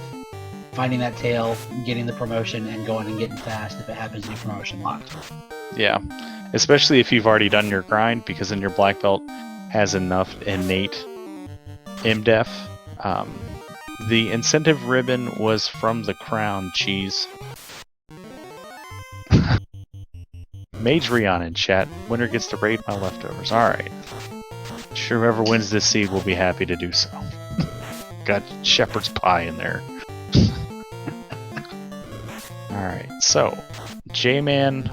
finding that tail, getting the promotion, and going and getting fast if it happens to be promotion locked. Yeah, especially if you've already done your grind, because then your black belt has enough innate MDef. The incentive ribbon was from the crown cheese. Mage Rion in chat. Winner gets to raid my leftovers. Alright. Sure, whoever wins this seed will be happy to do so. Got shepherd's pie in there. Alright, so J-Man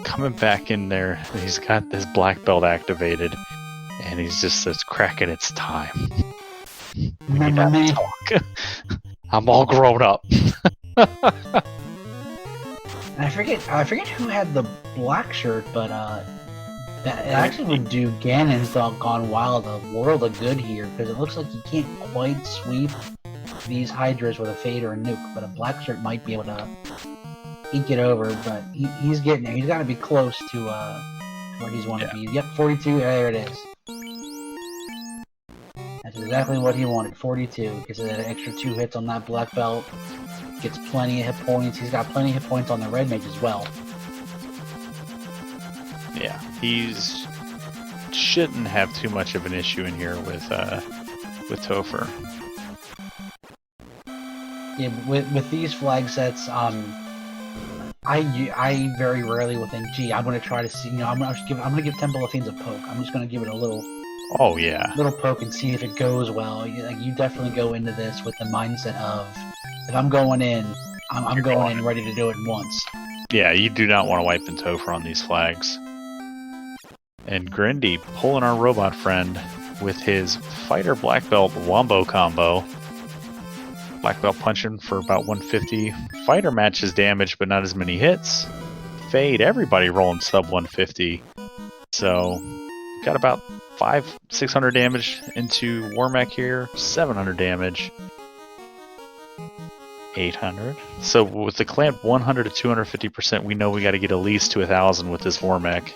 coming back in there. He's got this black belt activated, and he's just says, cracking its time. Remember me? I'm all grown up. And I forget who had the black shirt, but that it actually would do Ganon's Gone Wild a world of good here, because it looks like he can't quite sweep these Hydras with a Fade or a Nuke, but a black shirt might be able to eke it over. But he's getting there. He's got to be close to where he's want to be. Yep, 42. There it is. That's exactly what he wanted. 42, because of that extra 2 hits on that black belt. Gets plenty of hit points. He's got plenty of hit points on the red mage as well. Yeah, he's shouldn't have too much of an issue in here with Topher. Yeah, with these flag sets, I very rarely will think, gee, I'm gonna try to see. I'm gonna give Temple of Fiends a poke. I'm just gonna give it a little. Oh yeah. Little poke and see if it goes well. You definitely go into this with the mindset of, if I'm going in, I'm going in ready to do it once. Yeah, you do not want to wipe and Topher on these flags. And Grindy pulling our robot friend with his fighter black belt wombo combo. Black belt punching for about 150. Fighter matches damage, but not as many hits. Fade, everybody rolling sub 150. So, got about 600 damage into Warmech here. 700 damage. 800. So with the clamp 100 to 250%, we know we got to get at least to 1,000 with this Warmech.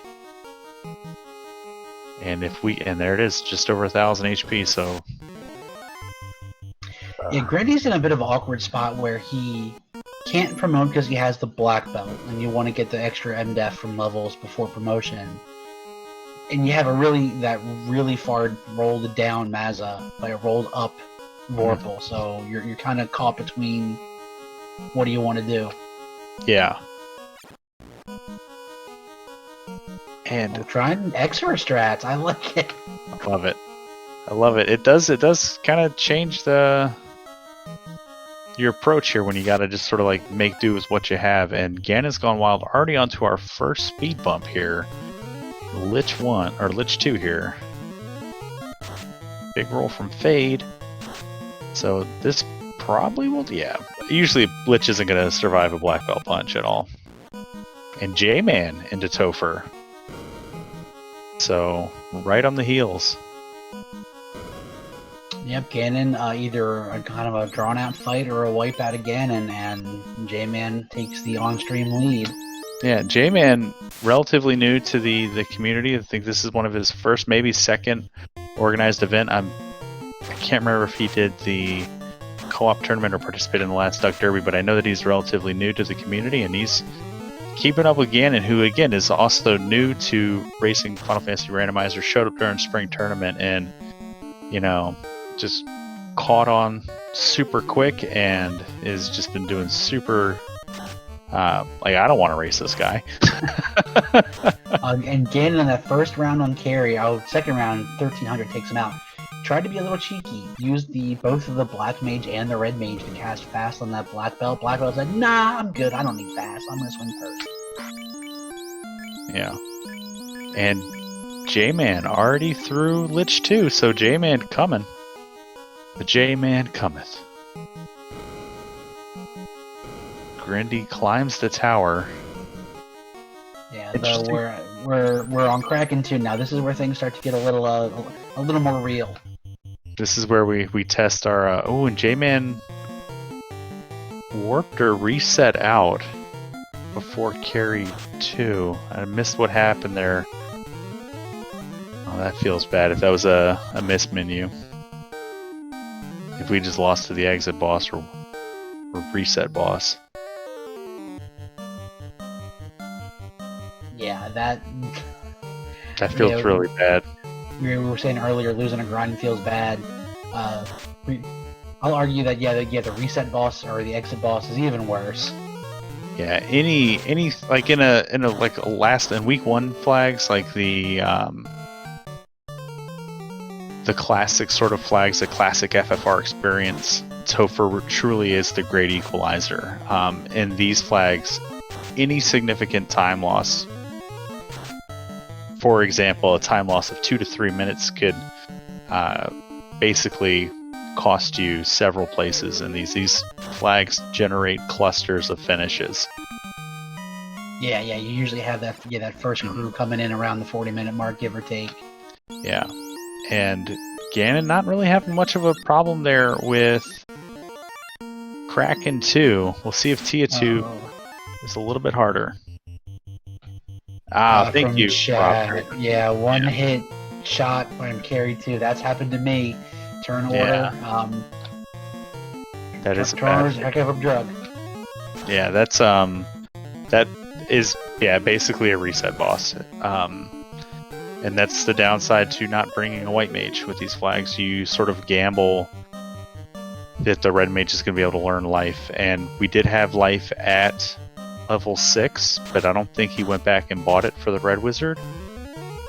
And there it is, just over 1,000 HP. So yeah, Grindy's in a bit of an awkward spot where he can't promote because he has the black belt, and you want to get the extra MDEF from levels before promotion. And you have that really far rolled down Mazza, but a rolled up Vorpal, so you're kind of caught between what do you want to do. Yeah. And I'm trying Extra strats. I like it. I love it. I love it. It does kind of change your approach here when you got to just sort of like make do with what you have. And Ganon's Gone Wild already onto our first speed bump here. Lich 1 or Lich 2 here. Big roll from Fade. So this probably will, yeah. Usually Lich isn't going to survive a black belt punch at all. And J-Man into Topher. So right on the heels. Yep, Ganon, either a kind of a drawn-out fight or a wipeout again, and J-Man takes the on-stream lead. Yeah, J-Man, relatively new to the community. I think this is one of his first, maybe second organized event. I can't remember if he did the co-op tournament or participated in the last Duck Derby, but I know that he's relatively new to the community, and he's keeping up with Ganon, who again is also new to racing Final Fantasy Randomizer. Showed up during spring tournament, and just caught on super quick, and has just been doing super. I don't want to race this guy. And Ganon in that first round on carry, second round 1300 takes him out. Tried to be a little cheeky. Used both of the black mage and the red mage to cast fast on that black belt. Black belt said, "Nah, I'm good. I don't need fast. I'm gonna swing first." Yeah. And J-Man already threw Lich 2, so J-Man coming. The J-Man cometh. Grindy climbs the tower. Yeah, though we're on Kraken 2 now. This is where things start to get a little more real. This is where we test our and J-Man warped or reset out before carry 2. I missed what happened there. Oh, that feels bad if that was a miss menu. If we just lost to the exit boss or reset boss. Yeah, that feels really bad. We were saying earlier, losing a grind feels bad. I'll argue that the reset boss or the exit boss is even worse. Yeah, any like in a last in week 1 flags, like the classic sort of flags, the classic FFR experience, Topher truly is the great equalizer. In these flags, any significant time loss, for example, a time loss of 2 to 3 minutes could basically cost you several places in these. These flags generate clusters of finishes. Yeah, you usually have that first crew coming in around the 40-minute mark, give or take. Yeah, and Ganon not really having much of a problem there with Kraken 2. We'll see if Tia 2 is a little bit harder. Thank from you, chat. Rob. Yeah, one hit shot when carry 2. That's happened to me. Turn order. That is a turn order's a heck of a drug. Yeah, that's that is basically a reset boss. And that's the downside to not bringing a white mage with these flags. You sort of gamble that the red mage is going to be able to learn life, and we did have life at level 6, but I don't think he went back and bought it for the red wizard.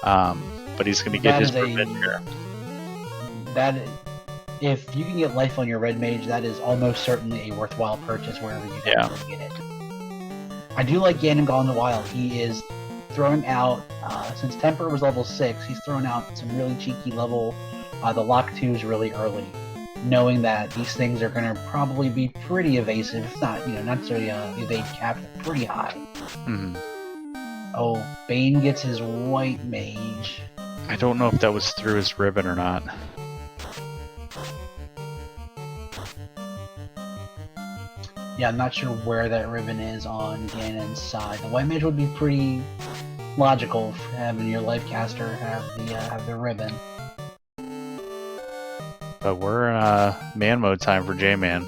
But he's going to get his revenge here. If you can get life on your red mage, that is almost certainly a worthwhile purchase wherever you can get it. I do like Ganon Gone in the Wild. He is throwing out, since Temper was level 6, he's throwing out some really cheeky level, the lock 2s really early, knowing that these things are going to probably be pretty evasive, if not, not necessarily evade cap, pretty high. Oh, Bane gets his white mage. I don't know if that was through his ribbon or not. Yeah, I'm not sure where that ribbon is on Ganon's side. The white mage would be pretty logical for having your life caster have the ribbon. But we're in man mode time for J-Man.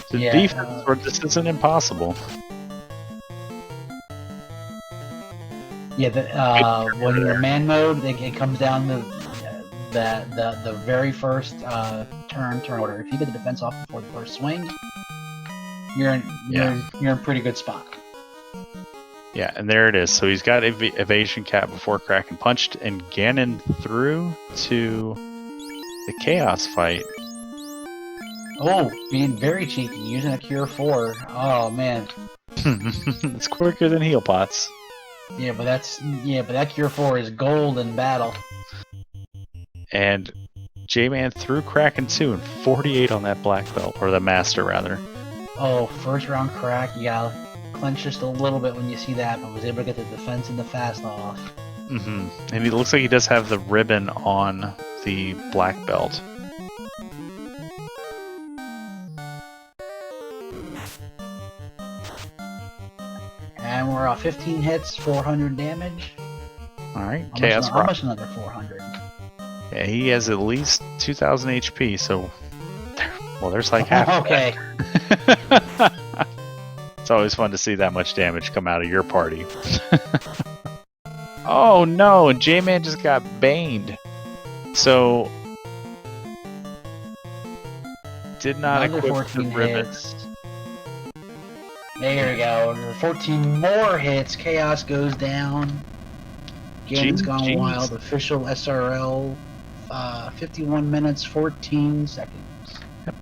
The defense, this isn't impossible. Yeah, when you're in man mode, it comes down to the very first turn order. If you get the defense off before the first swing, you're in a pretty good spot. Yeah, and there it is. So he's got evasion cap before Kraken punched, and Ganon through to the Chaos fight. Oh, being very cheeky, using a Cure 4. Oh man, it's quicker than heal pots. Yeah, but that Cure 4 is gold in battle. And J-Man threw Kraken 2 and 48 on that black belt, or the master rather. Oh, first round crack, you gotta clench just a little bit when you see that, but was able to get the defense and the fast off. And it looks like he does have the ribbon on the black belt. And we're 15 hits, 400 damage. Alright, Chaos Rock. How much another 400? Yeah, he has at least 2,000 HP, so... Well, there's like half. Okay. It's always fun to see that much damage come out of your party. Oh no, and J-Man just got baned. So... Did not equip the ribbons. There we go. 14 more hits. Chaos goes down. Ganon's Gone Wild. Official SRL. 51 minutes, 14 seconds. Yep.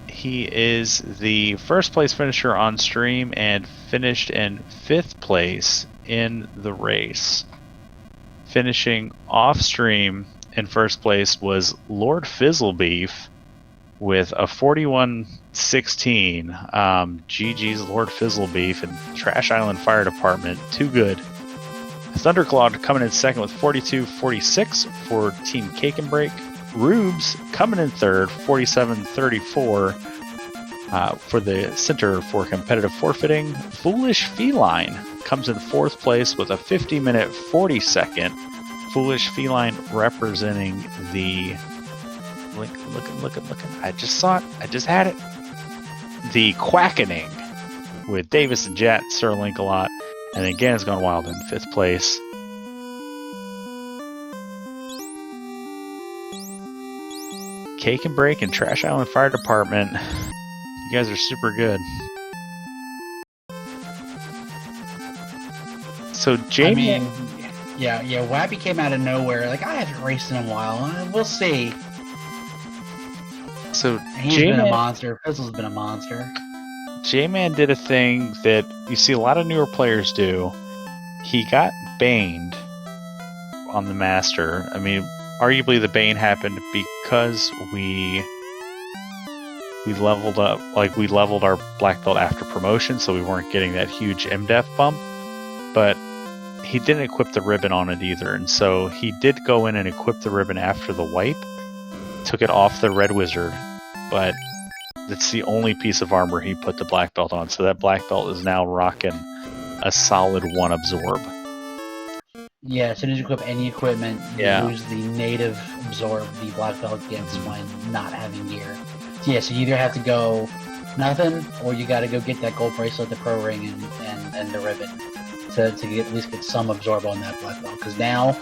He is the first place finisher on stream and finished in 5th place in the race. Finishing off stream in first place was Lord Fizzlebeef with a 41-16. GG's Lord Fizzlebeef and Trash Island Fire Department. Too good. Thunderclaw coming in second with 42-46 for Team Cake and Break. Rubes coming in third, 47-34 for the Center for Competitive Forfeiting. Foolish Feline comes in 4th place with a 50-minute, 40-second. Foolish Feline representing the... Looking. I just saw it. I just had it. The Quackening with Davis and Jet, Sir Link-a-Lot. And again, it's Gone Wild in 5th place. Cake and Break and Trash Island Fire Department. You guys are super good. So Jamie, yeah. Wappy came out of nowhere. Like, I haven't raced in a while. We'll see. So he's been a monster. Fizzle's been a monster. J-Man did a thing that you see a lot of newer players do. He got baned on the Master. I mean, arguably the bane happened because we we leveled up, like we leveled our black belt after promotion, so we weren't getting that huge MDef bump. But he didn't equip the ribbon on it either, and so he did go in and equip the ribbon after the wipe, took it off the red wizard, but it's the only piece of armor he put the black belt on, so that black belt is now rocking a solid 1 absorb. Yeah, as soon as you equip any equipment, you Yeah. lose the native absorb the black belt gets when not having gear. So yeah, so you either have to go nothing, or you got to go get that gold bracelet, the pro ring, and the ribbon to at least get some absorb on that black belt. Because now,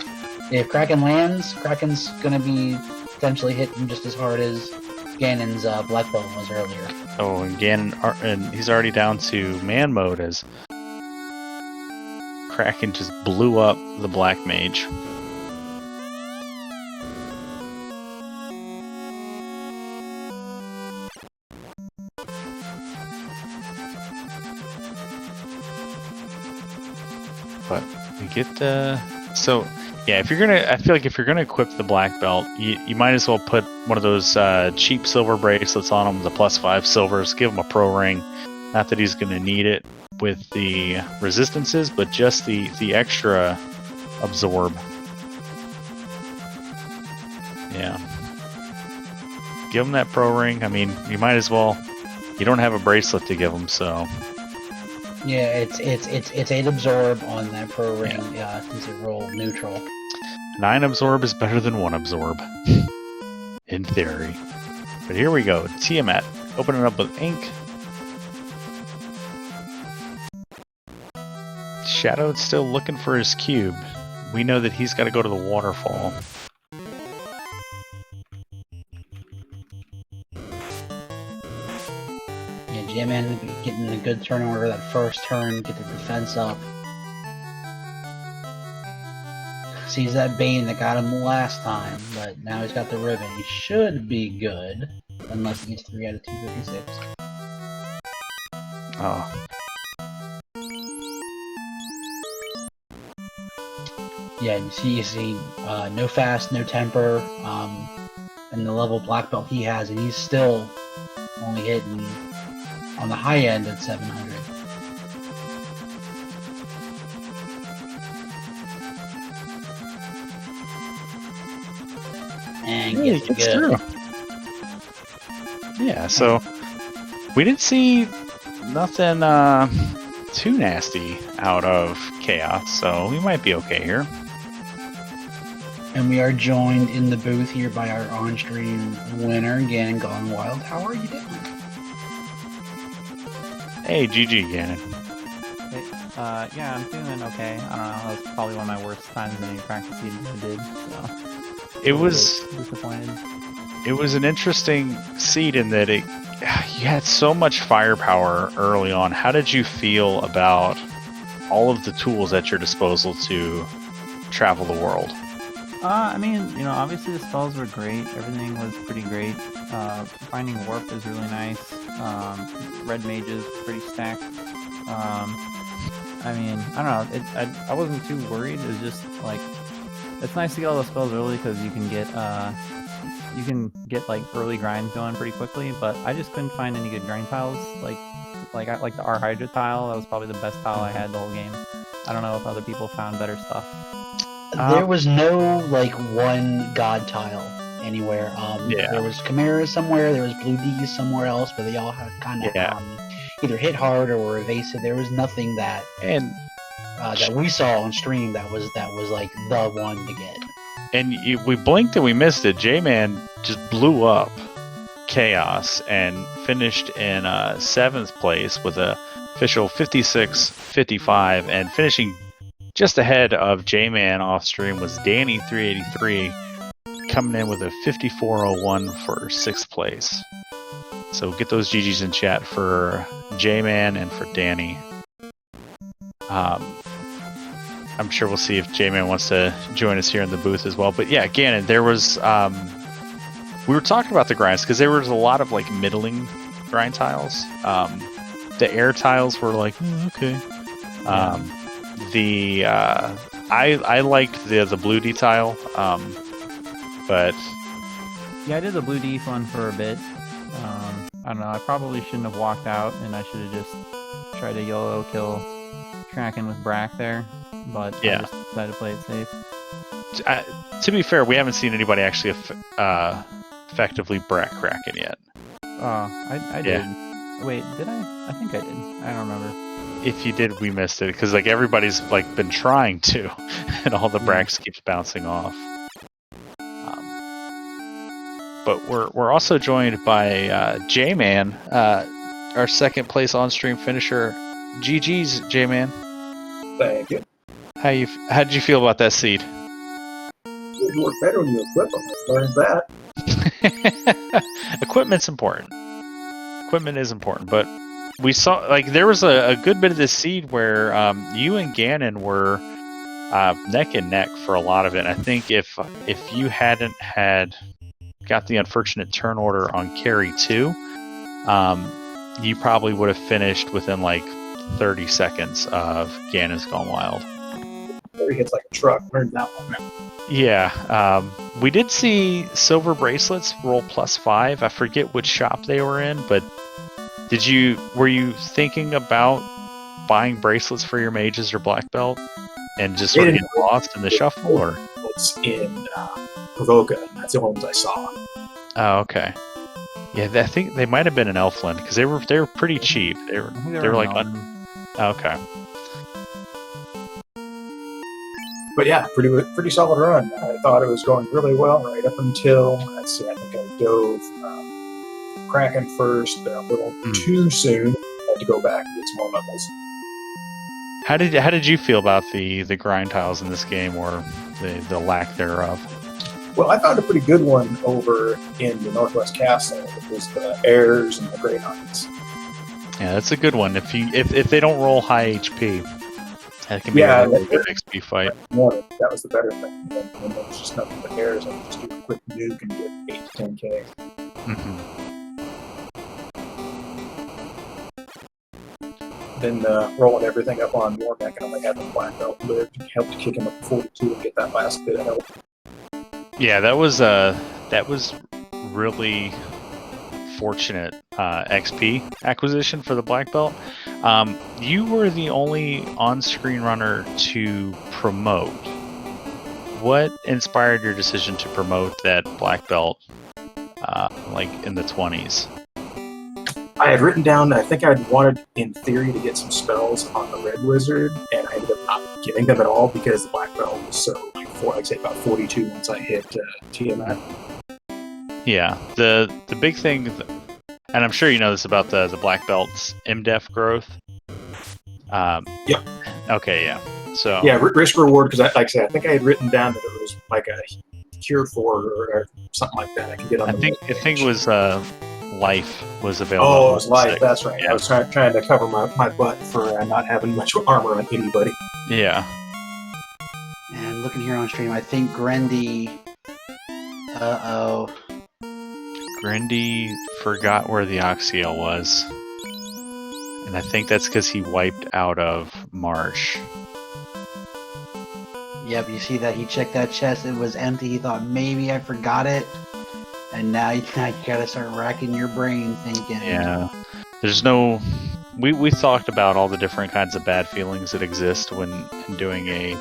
if Kraken lands, Kraken's going to be potentially hitting just as hard as Ganon's black belt was earlier. Oh, and Ganon, and he's already down to man mode as Kraken just blew up the black mage. But we get so yeah, if you're gonna, I feel like if you're gonna equip the black belt, you might as well put one of those cheap silver bracelets on him, the +5 silvers. Give him a pro ring. Not that he's gonna need it with the resistances, but just the extra absorb. Yeah. Give him that pro ring. I mean, you might as well. You don't have a bracelet to give him, so. Yeah, it's 8 absorb on that pro ring. Since it rolled neutral. 9 absorb is better than 1 absorb, in theory. But here we go. Tiamat, open it up with ink. Shadow's still looking for his cube. We know that he's got to go to the waterfall. Yeah, J-Man getting a good turn order that first turn, get the defense up. Sees that Bane that got him last time, but now he's got the ribbon. He should be good, unless he gets 3 out of 256. Oh. Yeah, you see, no fast, no temper, and the level black belt he has, and he's still only hitting on the high end at 700. And Yeah, gets he gets good. through. Yeah, so we didn't see nothing too nasty out of Chaos, so we might be okay here. And we are joined in the booth here by our on-stream winner, Ganon Gone Wild. How are you doing? Hey, GG, Ganon. Yeah, I'm feeling okay. I don't know, that was probably one of my worst times in any practice season I did, so... It was disappointed. It was an interesting seed in that you had so much firepower early on. How did you feel about all of the tools at your disposal to travel the world? I mean, obviously the spells were great. Everything was pretty great. Finding warp is really nice. Red mages pretty stacked. I mean, I don't know. I wasn't too worried. It was just like, it's nice to get all the spells early because you can get like early grinds going pretty quickly. But I just couldn't find any good grind tiles. Like the R Hydra tile. That was probably the best tile I had the whole game. I don't know if other people found better stuff. There was no like one god tile anywhere. Yeah. There was Chimera somewhere. There was Blue D's somewhere else, but they all had kind of either hit hard or were evasive. There was nothing that that we saw on stream that was like the one to get. And we blinked and we missed it. J-Man just blew up Chaos and finished in 7th place with a official 56-55, and finishing just ahead of J-Man off stream was Danny 383, coming in with a 5401 for 6th place. So get those GGs in chat for J-Man and for Danny. I'm sure we'll see if J-Man wants to join us here in the booth as well. But yeah, Ganon, there was... we were talking about the grinds because there was a lot of like middling grind tiles. The air tiles were like, okay. I liked the blue D tile, but yeah, I did the blue D one for a bit. I don't know. I probably shouldn't have walked out, and I should have just tried to YOLO kill Kraken with Brack there. But Yeah. I just decided to play it safe. To be fair, we haven't seen anybody actually effectively Brack Kraken yet. Oh, I did. Wait, did I? I think I did. I don't remember. If you did, we missed it because like everybody's like been trying to, and all the Bracks keeps bouncing off. But we're also joined by J-Man, our second place on stream finisher. GG's, J-Man. Thank you. How did you feel about that seed? You work better when you equip them. I learned that. Equipment's important. Equipment is important, but we saw like there was a good bit of this seed where you and Ganon were neck and neck for a lot of it. I think if you hadn't got the unfortunate turn order on carry 2, you probably would have finished within like 30 seconds of Ganon's Gone Wild. He hits like a truck. Learned that one. Yeah, we did see silver bracelets roll +5. I forget which shop they were in, but were you thinking about buying bracelets for your mages or black belt and just sort of get lost in the shuffle, or? It's in Provoca. That's the only ones I saw. Oh, okay. Yeah, I think they might have been in Elfland because they were pretty cheap. They were like okay. But yeah, pretty solid run. I thought it was going really well right up until I think I dove Kraken first, a little too soon. Had to go back and get some more levels. How did you feel about the grind tiles in this game, or the lack thereof? Well, I found a pretty good one over in the Northwest Castle. It was the Heirs and the Greyhounds. Yeah, that's a good one. If they don't roll high HP, that can be a really good XP fight. That was the better thing. And then there was just nothing but Heirs, and just do a quick nuke and get 8 to 10k. Mm-hmm. Then rolling everything up on Warmech and only having Black Belt live helped to kick him up to 42 and get that last bit of help. Yeah, that was really fortunate XP acquisition for the black belt. You were the only on-screen runner to promote. What inspired your decision to promote that black belt, like in the 20s? I had written down, I think I'd wanted, in theory, to get some spells on the Red Wizard, and I ended up not getting them at all because the black belt was so, I'd say about 42 once I hit Tiamat. Yeah, the big thing, and I'm sure you know this about the black belt's MDef growth. Yep. Okay, yeah. So yeah, risk reward, because like I said, I think I had written down that it was like a cure for or something like that. I can get on. I think it was life was available. Oh, it was life. That's right. Yeah. I was trying to cover my butt for not having much armor on anybody. Yeah. And looking here on stream, I think Grendy. Grindy forgot where the Oxiel was. And I think that's because he wiped out of Marsh. Yep, you see that he checked that chest, it was empty, he thought maybe I forgot it. And now you gotta start racking your brain thinking. Yeah. There's no... We talked about all the different kinds of bad feelings that exist when doing a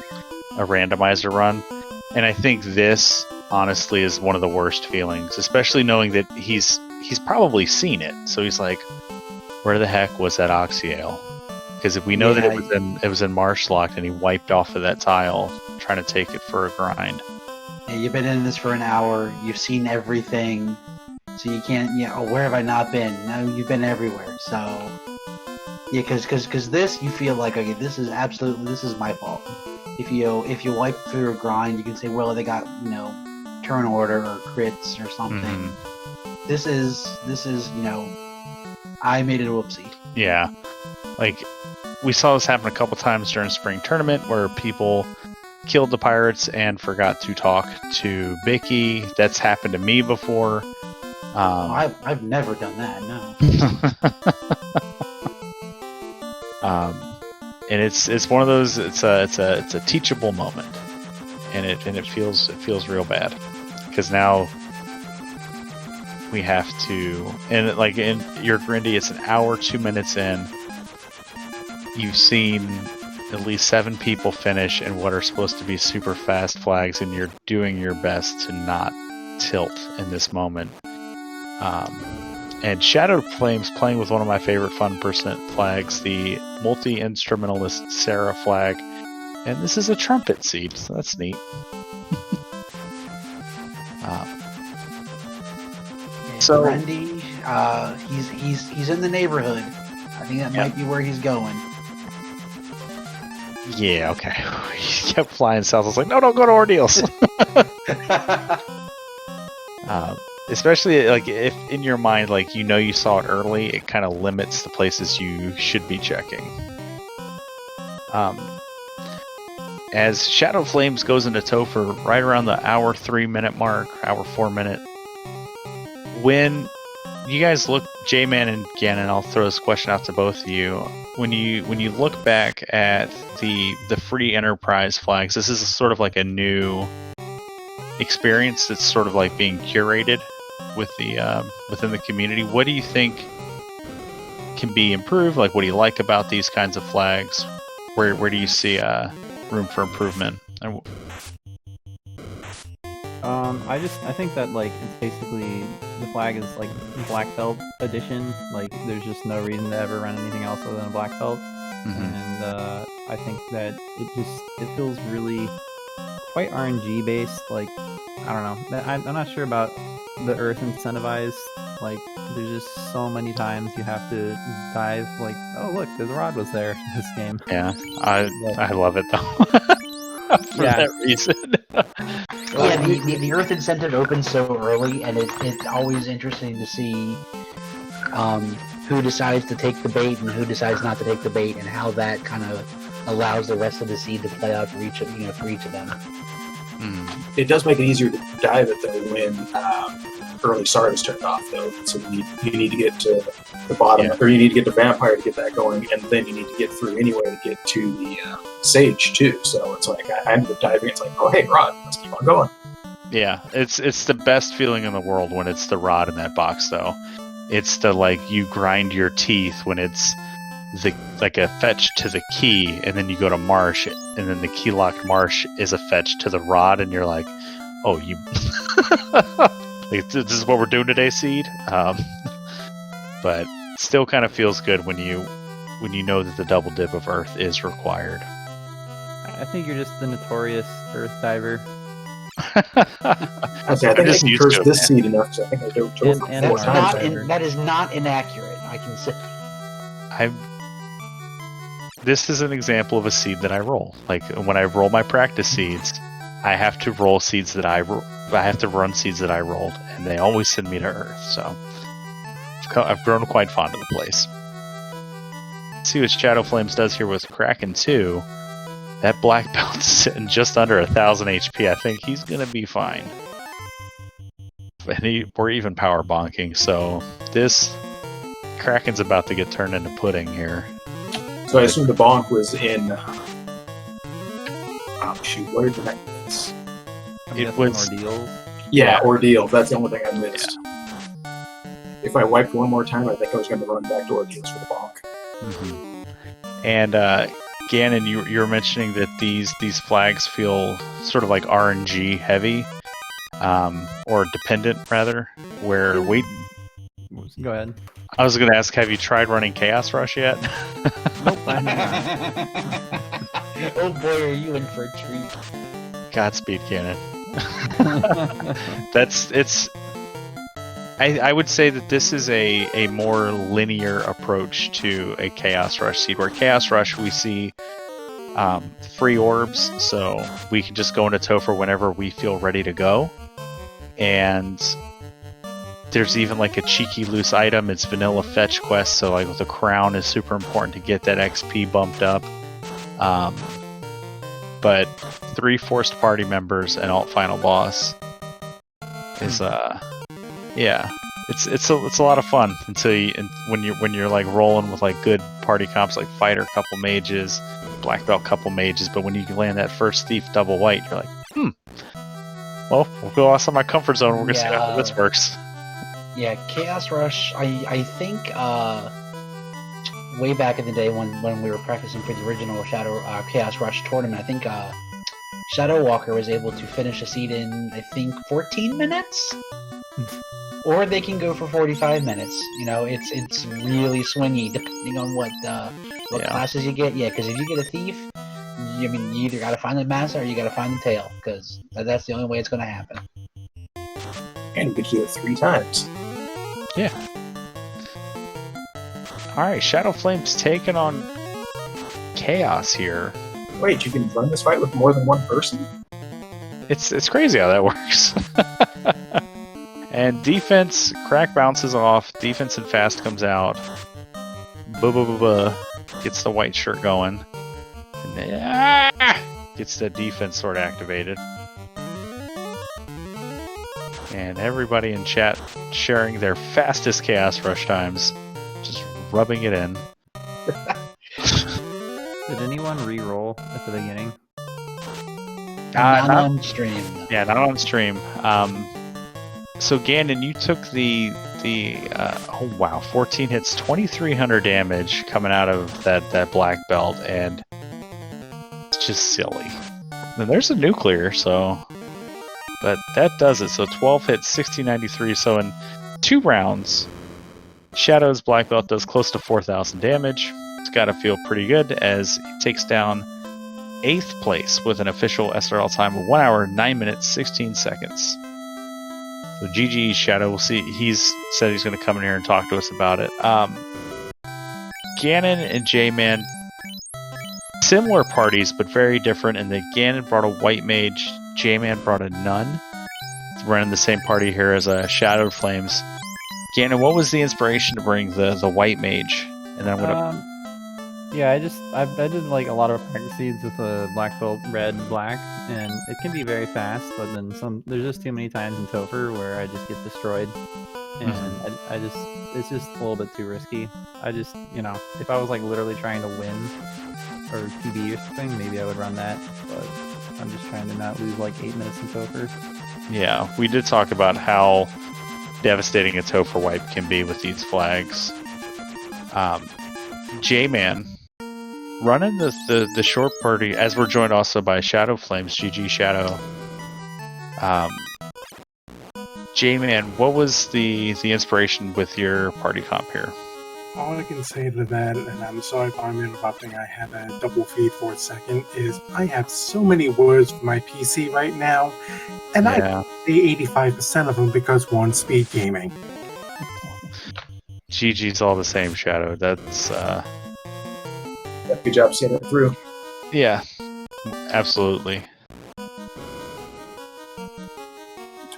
randomizer run. And I think this, honestly, is one of the worst feelings, especially knowing that he's probably seen it. So he's like, where the heck was that Oxiale? Because if we know that it was in Marshlock and he wiped off of that tile trying to take it for a grind. Yeah, you've been in this for an hour, you've seen everything, so you can't, where have I not been? No, you've been everywhere, so... Yeah, because this, you feel like, okay, this is my fault. If you wipe through a grind, you can say, well, they got, turn order or crits or something. Mm-hmm. This is, I made it a whoopsie. Yeah. Like, we saw this happen a couple times during Spring Tournament where people killed the pirates and forgot to talk to Vicky. That's happened to me before. I've never done that, no. And it's one of those. It's a teachable moment, and it feels real bad because now we have to, and like in your Grindy, it's an hour, 2 minutes in. You've seen at least 7 people finish in what are supposed to be super fast flags, and you're doing your best to not tilt in this moment. And Shadow Flames playing with one of my favorite fun percent flags, the multi-instrumentalist Sarah flag, and this is a trumpet seed, so that's neat. So Randy, he's in the neighborhood. I think that might be where he's going. Yeah, okay. He kept flying south. I was like, no, don't go to Ordeals. Especially like if in your mind, like you saw it early, it kind of limits the places you should be checking. As Shadow Flames goes into Topher right around the hour 3 minute mark, hour 4 minute, when you guys look, J-Man and Gannon, I'll throw this question out to both of you. When you look back at the free enterprise flags, this is sort of like a new experience that's sort of like being curated with the within the community. What do you think can be improved? Like, what do you like about these kinds of flags? Where do you see room for improvement? I think that like it's basically the flag is like black belt edition. Like there's just no reason to ever run anything else other than a black belt. And I think that it feels really quite RNG based. Like I don't know. I'm not sure about the Earth incentivized. Like there's just so many times you have to dive. Like, oh look, the rod was there in this game. Yeah, I love it though. For that reason. Yeah, the Earth incentive opens so early, and it's always interesting to see who decides to take the bait and who decides not to take the bait, and how that kind of allows the rest of the seed to play out for each of them. It does make it easier to dive it though when early SAR is turned off though. So you need to get to the bottom, or you need to get to Vampire to get that going, and then you need to get through anyway to get to the Sage too. So it's like I ended up diving. It's like, oh hey, Rod, let's keep on going. Yeah, it's the best feeling in the world when it's the rod in that box though. It's the like you grind your teeth when it's like a fetch to the key, and then you go to Marsh, and then the key locked Marsh is a fetch to the rod, and you're like, oh, you like, this is what we're doing today, Seed. But still kind of feels good when you know that the double dip of Earth is required. I think you're just the notorious Earth diver. I think I just cursed this seed enough because I think I dove Topher. That is not inaccurate. I can say. This is an example of a seed that I roll. Like when I roll my practice seeds, I have to roll seeds that I have to run seeds that I rolled, and they always send me to Earth. So I've grown quite fond of the place. Let's see what Shadow Flames does here with Kraken 2. That black belt's sitting just under 1,000 HP. I think he's gonna be fine. And we're even power bonking, so this Kraken's about to get turned into pudding here. So I assume the bonk was in. Where did that miss? It was Ordeal. Yeah, Ordeal. That's the only thing I missed. If I wiped one more time, I think I was going to run back to Ordeals for the bonk. And Gannon, you were mentioning that these flags feel sort of like RNG heavy, or dependent rather. Where Go ahead. I was going to ask, have you tried running Chaos Rush yet? Nope, I have not. Oh boy, are you in for a treat? Godspeed, Gannon. I would say that this is a more linear approach to a Chaos Rush seed, where Chaos Rush we see free orbs, so we can just go into Topher whenever we feel ready to go. And there's even like a cheeky loose item. It's vanilla fetch quest, so like the crown is super important to get that XP bumped up. But 3 forced party members and alt final boss is it's a lot of fun until when you're like rolling with like good party comps like fighter, couple mages, black belt, couple mages. But when you land that first thief double white, you're like, well, we'll go outside my comfort zone. We're gonna see how this works. Yeah, Chaos Rush. I think way back in the day when we were practicing for the original Chaos Rush tournament, I think Shadow Walker was able to finish a seed in, I think, 14 minutes. Or they can go for 45 minutes. You know, it's really swingy depending on what classes you get. Yeah, because if you get a thief, you either got to find the master or you got to find the tail, because that's the only way it's going to happen. And you could do it 3 times. Yeah. All right, Shadow Flame's taking on Chaos here. Wait, you can run this fight with more than one person? It's crazy how that works. And defense, Crack bounces off. Defense and Fast comes out. Gets the white shirt going. And then, gets the defense sword activated. And everybody in chat sharing their fastest Chaos Rush times. Just rubbing it in. Did anyone re-roll at the beginning? Not on stream. Yeah, not on stream. So Ganon, you took the 14 hits, 2,300 damage coming out of that black belt, and it's just silly. And there's a nuclear, but that does it. So 12 hits, 1,693. So in 2 rounds, Shadow's black belt does close to 4,000 damage. It's got to feel pretty good as it takes down 8th place with an official SRL time of 1 hour, 9 minutes, 16 seconds. So GG Shadow, we'll see. He's said he's going to come in here and talk to us about it. Ganon and J-Man, similar parties, but very different. And that Ganon brought a white mage, J-Man brought a nun. We're in the same party here as a Shadow Flames. Ganon, what was the inspiration to bring the white mage? And then I'm gonna. Yeah, I did like a lot of practice seeds with the black belt, red, black, and it can be very fast. But then there's just too many times in Topher where I just get destroyed, and it's just a little bit too risky. If I was like literally trying to win or PB or something, maybe I would run that. But I'm just trying to not lose like 8 minutes in Topher. Yeah, we did talk about how devastating a Topher wipe can be with these flags. J-Man running the short party, as we're joined also by Shadow Flames, GG Shadow. J-Man, what was the inspiration with your party comp here? All I can say to that, and I'm sorry if I'm interrupting, I had a double feed for a second, is I have so many words for my PC right now, and I say 85% of them because we're on SpeedGaming. GG's all the same, Shadow. That's Good job seeing it through. Yeah, absolutely.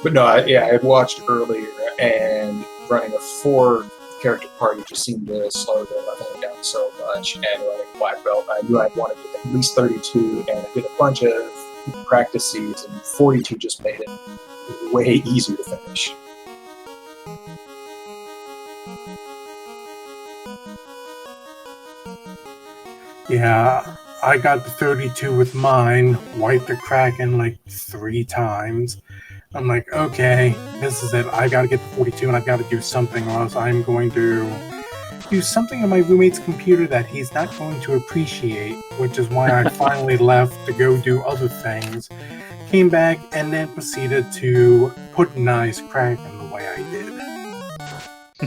But no, I had watched earlier, and running a 4-character party just seemed to slow the thing down so much. And running black belt, I knew I'd want to get at least 32, and I did a bunch of practice seeds, and 42 just made it way easier to finish. Yeah, I got the 32 with mine, wiped the Kraken like 3 times. I'm like, okay, this is it. I gotta get the 42 and I've got to do something, or else I'm going to do something on my roommate's computer that he's not going to appreciate, which is why I finally left to go do other things. Came back and then proceeded to put-nice Kraken the way I did.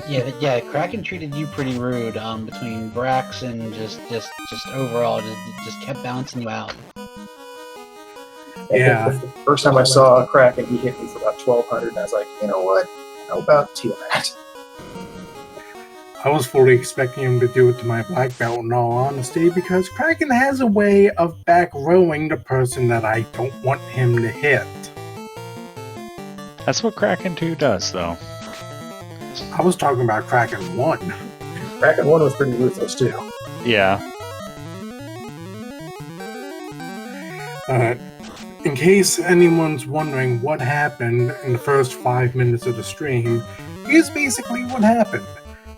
Yeah, Kraken treated you pretty rude. Between Brax and just overall, just kept bouncing you out. Yeah. The first time I saw a Kraken, he hit me for about 1,200, and I was like, you know what? How about Tiamat? I was fully expecting him to do it to my black belt, in all honesty, because Kraken has a way of back rowing the person that I don't want him to hit. That's what Kraken 2 does, though. I was talking about Kraken 1. Kraken 1 was pretty ruthless, too. Yeah. In case anyone's wondering what happened in the first 5 minutes of the stream, here's basically what happened.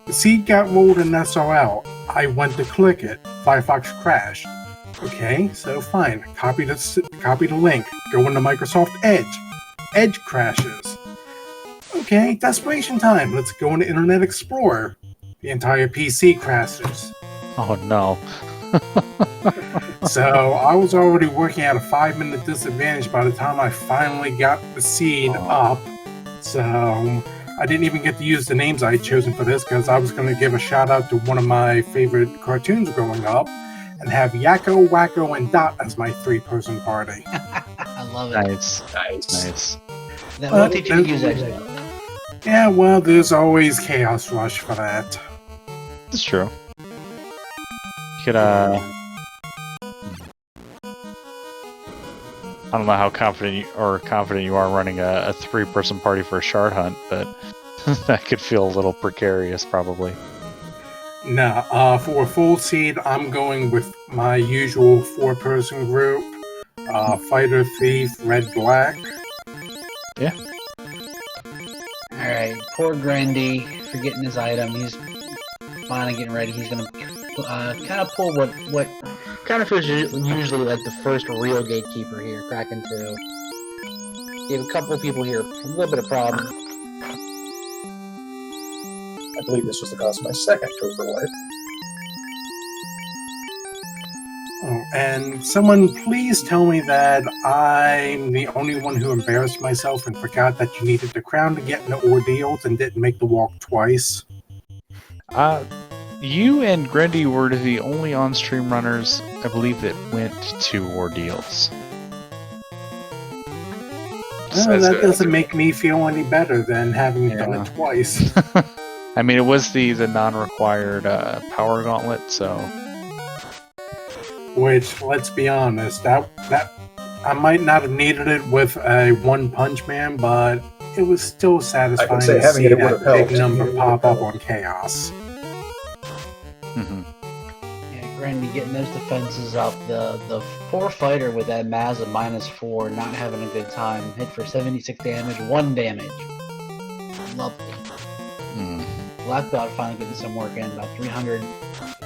The seed got rolled in SRL. I went to click it. Firefox crashed. Okay, so fine. Copy the link. Go into Microsoft Edge. Edge crashes. okay, desperation time. Let's go into Internet Explorer. The entire PC crashes. Oh no. So I was already working at a 5-minute disadvantage by the time I finally got the seed up. So I didn't even get to use the names I had chosen for this because I was going to give a shout out to one of my favorite cartoons growing up and have Yakko, Wacko, and Dot as my 3-person party. I love it. Nice. That will teach you to use that. Yeah, well, there's always Chaos Rush for that. That's true. You could, I don't know how confident you are running a 3-person party for a shard hunt, but that could feel a little precarious, probably. Nah, for a full seed, I'm going with my usual 4-person group. Fighter, Thief, Red, Black. Yeah. Alright, poor Grandy forgetting his item. He's finally getting ready. He's gonna kind of pull what kind of feels usually like the first real gatekeeper here, Kraken 2. Gave a couple of people here a little bit of problem. I believe this was the cost of my second overlay. Oh, and someone please tell me that I'm the only one who embarrassed myself and forgot that you needed the crown to get into ordeals and didn't make the walk twice. You and Grendy were the only on-stream runners, I believe, that went to ordeals. Well, that doesn't make me feel any better than having done it twice. I mean, it was the non-required power gauntlet, so... Which, let's be honest, that I might not have needed it with a One-Punch Man, but it was still satisfying to see that big number pop up on Chaos. Mm-hmm. Yeah, Grandy getting those defenses up. The poor fighter with that Maz of -4, not having a good time. Hit for 76 damage, 1 damage. Lovely. Black Belt finally getting some work in, about 300,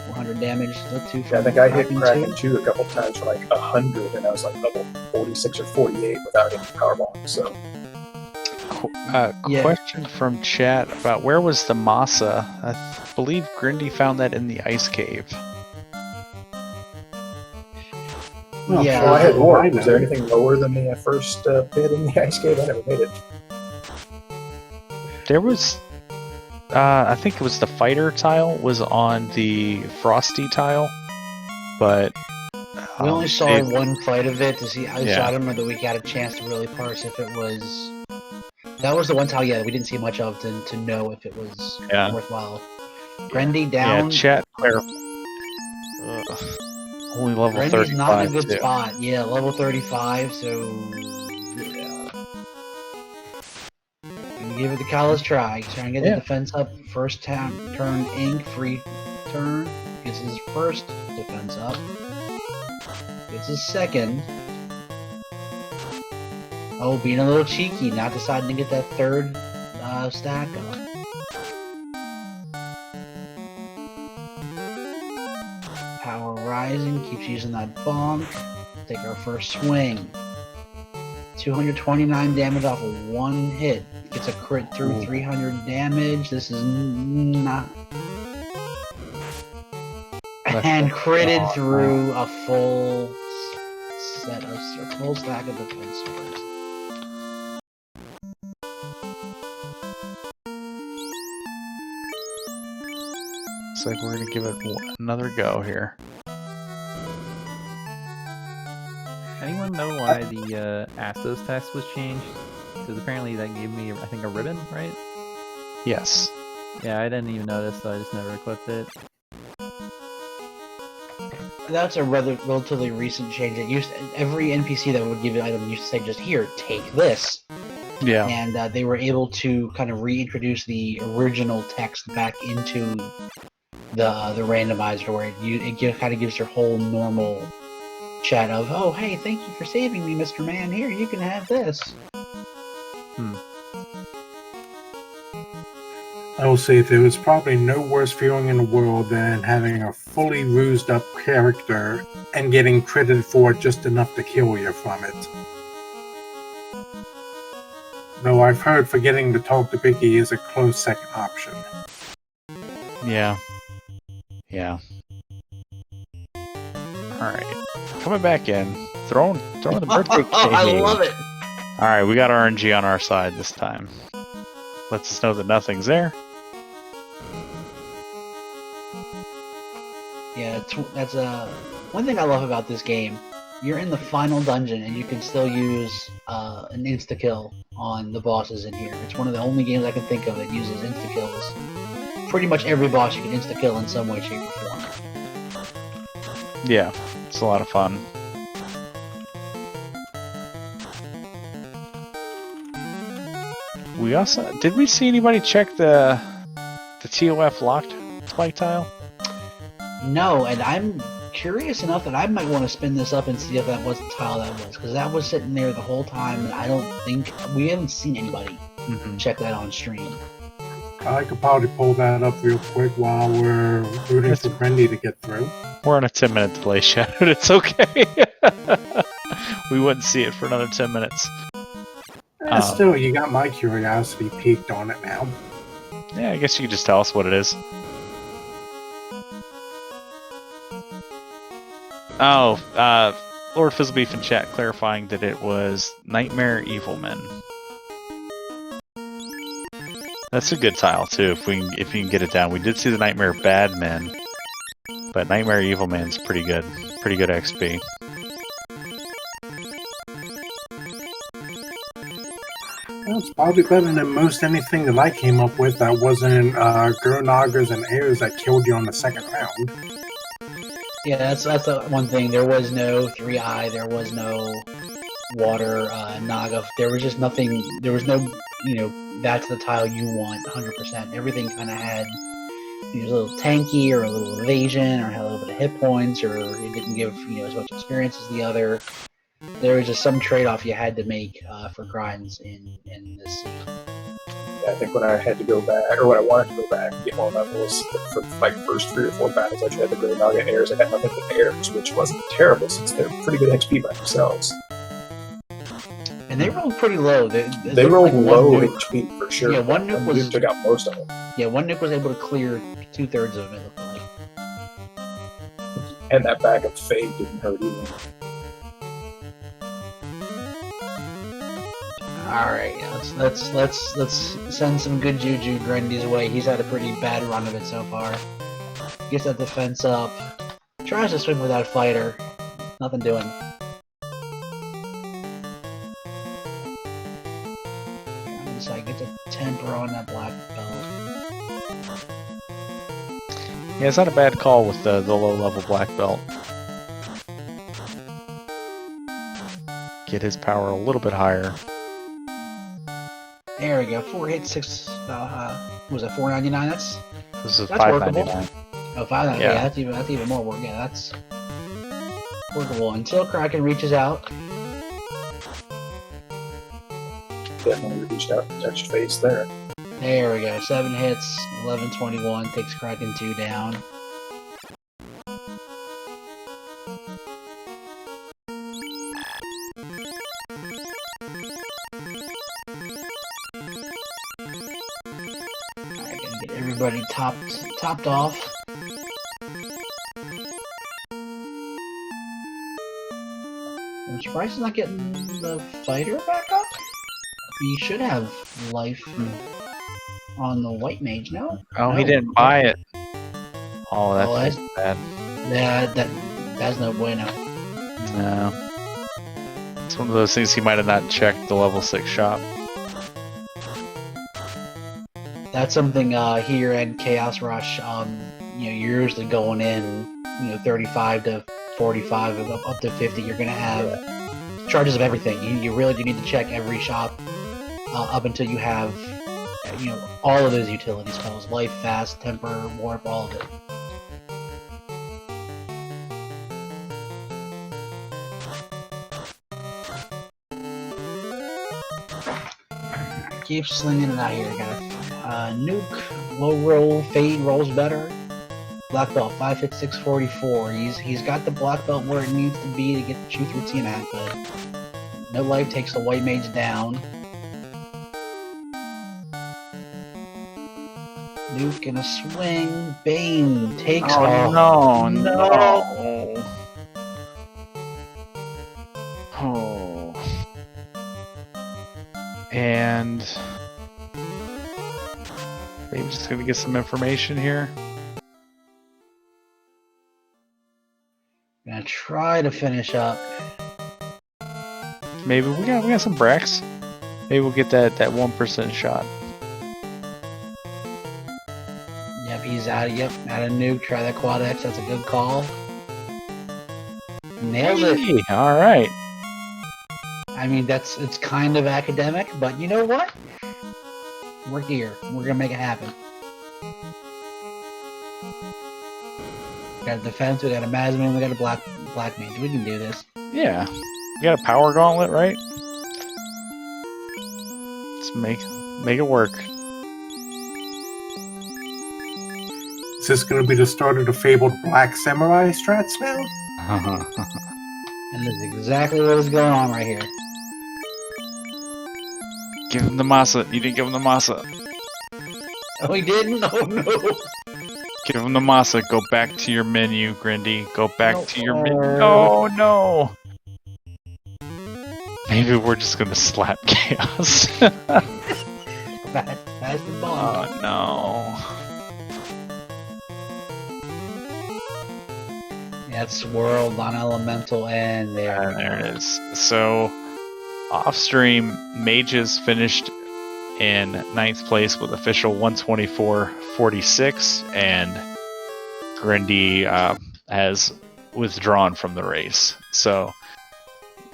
400 damage. I think I hit Kraken 2 a couple times for like 100, and I was like level 46 or 48 without any powerbomb. So, question from chat about where was the Masa? I believe Grindy found that in the ice cave. Yeah. Well, I had more. Was there anything lower than the first pit in the ice cave? I never made it. There was... I think it was the fighter tile was on the frosty tile, but we only saw one fight of it to see. I don't know that we got a chance to really parse if it was. That was the one tile, we didn't see much of to know if it was worthwhile. Grendy down. Yeah, chat. Only level Grendy's 35. not in a good spot. Yeah, level 35. So. Give it the college try. Try and get the defense up. First turn ink, free turn. Gets his first defense up. Gets his second. Oh, being a little cheeky, not deciding to get that third stack up. Power rising, keeps using that bonk. Take our first swing. 229 damage off of 1 hit. Gets a crit through 300 damage. This is not... And critted through a full set of... full stack of defense swords. Looks like we're gonna give it another go here. Anyone know why the Astos text was changed? Because apparently that gave me, I think, a ribbon, right? Yes. Yeah, I didn't even notice, so I just never equipped it. That's a relatively recent change. It used every NPC that would give an item used to say, just here, take this. Yeah. And they were able to kind of reintroduce the original text back into the randomizer, where it kind of gives your whole normal chat of, oh, hey, thank you for saving me, Mr. Man. Here, you can have this. I will say there was probably no worse feeling in the world than having a fully rused up character and getting credited for just enough to kill you from it. Though I've heard forgetting to talk to Vicky is a close second option. Yeah. Yeah. Alright. Coming back in. Throwing the birthday cake. I love it. Alright, we got RNG on our side this time. Lets us know that nothing's there. Yeah, that's one thing I love about this game. You're in the final dungeon and you can still use an insta kill on the bosses in here. It's one of the only games I can think of that uses insta kills. Pretty much every boss you can insta kill in some way, shape, or form. Yeah, it's a lot of fun. We also did we see anybody check the TOF locked spike tile? No, and I'm curious enough that I might want to spin this up and see if that was the tile that was, because that was sitting there the whole time, and I don't think we haven't seen anybody check that on stream. I could probably pull that up real quick while we're rooting for Brendy to get through. We're on a 10-minute delay, Shadow. It's okay. We wouldn't see it for another 10 minutes. Still, you got my curiosity peaked on it now. Yeah, I guess you could just tell us what it is. Oh, Lord Fizzlebeef in chat clarifying that it was Nightmare Evilmen. That's a good tile too, if you can get it down. We did see the Nightmare Bad Men, but Nightmare Evilmen's pretty good XP. Well, it's probably better than most anything that I came up with that wasn't Gurnagas and Airs that killed you on the second round. Yeah, that's the one thing. There was no 3-eye, there was no water Naga. There was just nothing. There was no, that's the tile you want 100%. Everything kind of had a little tanky or a little evasion or had a little bit of hit points or it didn't give as much experience as the other. There was just some trade-off you had to make for grinds in this scene. Yeah, I think when I had to go back, or when I wanted to go back and get more levels for like first 3 or 4 battles, I tried the Gurnaga Airs. I got nothing but Airs, which wasn't terrible since they're pretty good XP by themselves. And they rolled pretty low. They rolled like low HP for sure. Yeah, one nuke was took out most of them. Yeah, one nuke was able to clear 2/3 of it. It looked like. And that bag of Fade didn't hurt either. All right, let's send some good juju Grendy's way. He's had a pretty bad run of it so far. Gets that defense up. Tries to swing without a fighter. Nothing doing. So I get to temper on that black belt. Yeah, it's not a bad call with the low-level black belt. Get his power a little bit higher. There we go. 4 hits, 6. Was it 499? That's $5.99. Oh, $5.99. Yeah, that's even more work. Yeah, that's workable until Kraken reaches out. Definitely reached out and touched face there. There we go. 7 hits, 1121 takes Kraken 2 down. Alright, gonna get everybody topped off. I'm surprised he's not getting the fighter back up. He should have life on the white mage, no? Oh, no. He didn't buy it. Oh, that's bad. That's no bueno. No. It's one of those things he might have not checked the level 6 shop. That's something here at Chaos Rush, you're usually going in, 35 to 45, up to 50. You're going to have charges of everything. You really do need to check every shop up until you have, all of those utility spells. Life, Fast, Temper, Warp, all of it. Keep slinging it out here. Got a nuke, low roll, fade rolls better. Black belt, 5 hits, 644. He's got the black belt where it needs to be to get the truth routine at, but no life takes the white mage down. Nuke in a swing. Bane takes. Oh, no, no. no. Oh. And maybe just gonna get some information here. Gonna try to finish up. Maybe we got some bracks. Maybe we'll get that 1% shot. Yep, he's out. Yep, out of Nuke. Try that Quad X. That's a good call. Nailed it. Hey, all right. I mean, it's kind of academic, but you know what? We're here. We're gonna make it happen. We got a defense. We got a Mazman. We got a black mage. We can do this. Yeah. You got a power gauntlet, right? Let's make it work. Is this going to be the start of the fabled Black Samurai strats now? And that's exactly what is going on right here. Give him the masa. You didn't give him the masa. Oh, he didn't? Oh, no. Give him the masa. Go back to your menu, Grindy. Go back to your menu. Oh. Oh, no. Maybe we're just going to slap Chaos. That's the ball. Oh, no. Yeah, it's swirled on elemental, and there. There it is. So, off stream, Mages finished in 9th place with official 124.46, and Grindy has withdrawn from the race. So,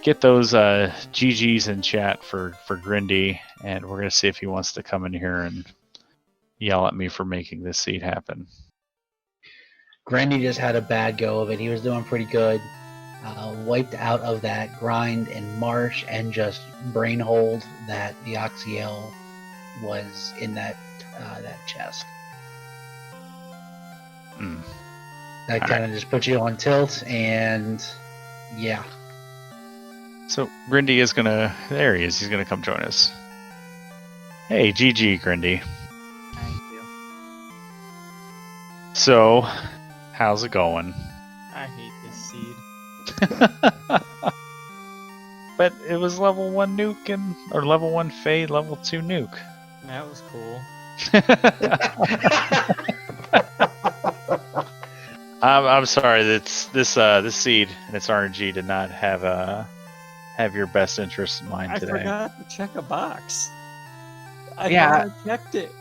get those GGs in chat for Grindy, and we're going to see if he wants to come in here and yell at me for making this seed happen. Grandy just had a bad go of it. He was doing pretty good. Wiped out of that grind in Marsh and just brain hold that the Oxiel was in that chest. Mm. That kind of just puts you on tilt, and yeah. So Grindy is gonna. There he is. He's gonna come join us. Hey, GG, Grindy. Thank you. So, how's it going? I hate this seed. But it was level 1 nuke or level 1 fade, level 2 nuke. That was cool. I'm sorry. This seed and its RNG did not have your best interest in mind today. I forgot to check a box. I checked it.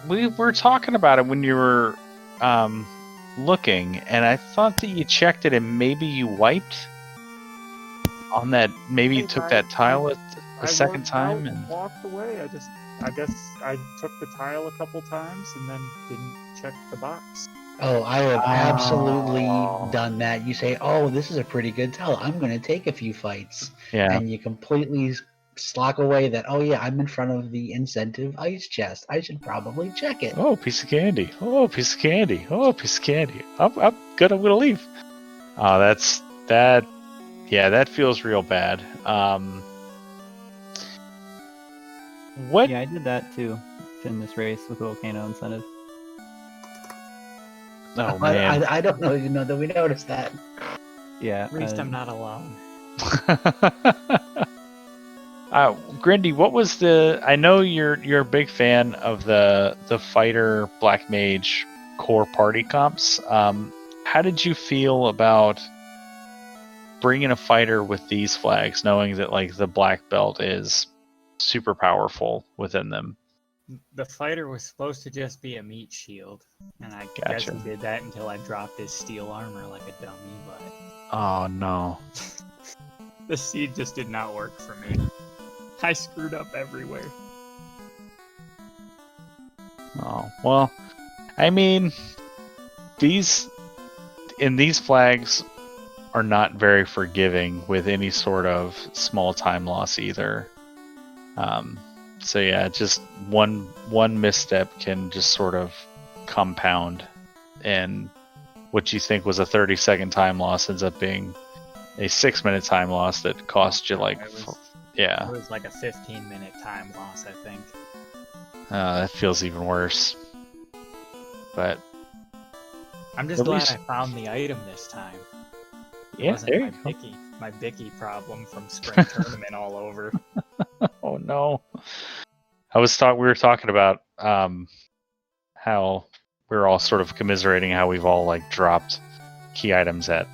We were talking about it when you were looking, and I thought that you checked it and maybe you wiped on that. Maybe you took that tile a second time and walked away. I guess I took the tile a couple times and then didn't check the box. Oh, I have absolutely done that. You say, "Oh, this is a pretty good tile. I'm going to take a few fights," and you completely slack away. That I'm in front of the incentive ice chest. I should probably check it. Oh, piece of candy. Oh, piece of candy. Oh, piece of candy. I'm good. I'm gonna leave. Oh, that's that. Yeah, that feels real bad. What? Yeah, I did that too in this race with Volcano Incentive. Oh man. I don't know. You know that we noticed that. Yeah. At least I'm not alone. Grindy, what was the? I know you're a big fan of the fighter Black Mage core party comps. How did you feel about bringing a fighter with these flags, knowing that like the black belt is super powerful within them? The fighter was supposed to just be a meat shield, and I guess he did that until I dropped his steel armor like a dummy. But oh no, the seed just did not work for me. I screwed up everywhere. Oh well, I mean, these flags are not very forgiving with any sort of small time loss either. So yeah, just one misstep can just sort of compound, and what you think was a 30-second time loss ends up being a 6-minute time loss that cost you like It was like a 15-minute time loss, I think. That feels even worse. But I'm just At glad least- I found the item this time. It yeah, wasn't there you go. my Bicky problem from spring tournament all over. Oh no. We were talking about how we're all sort of commiserating how we've all like dropped key items at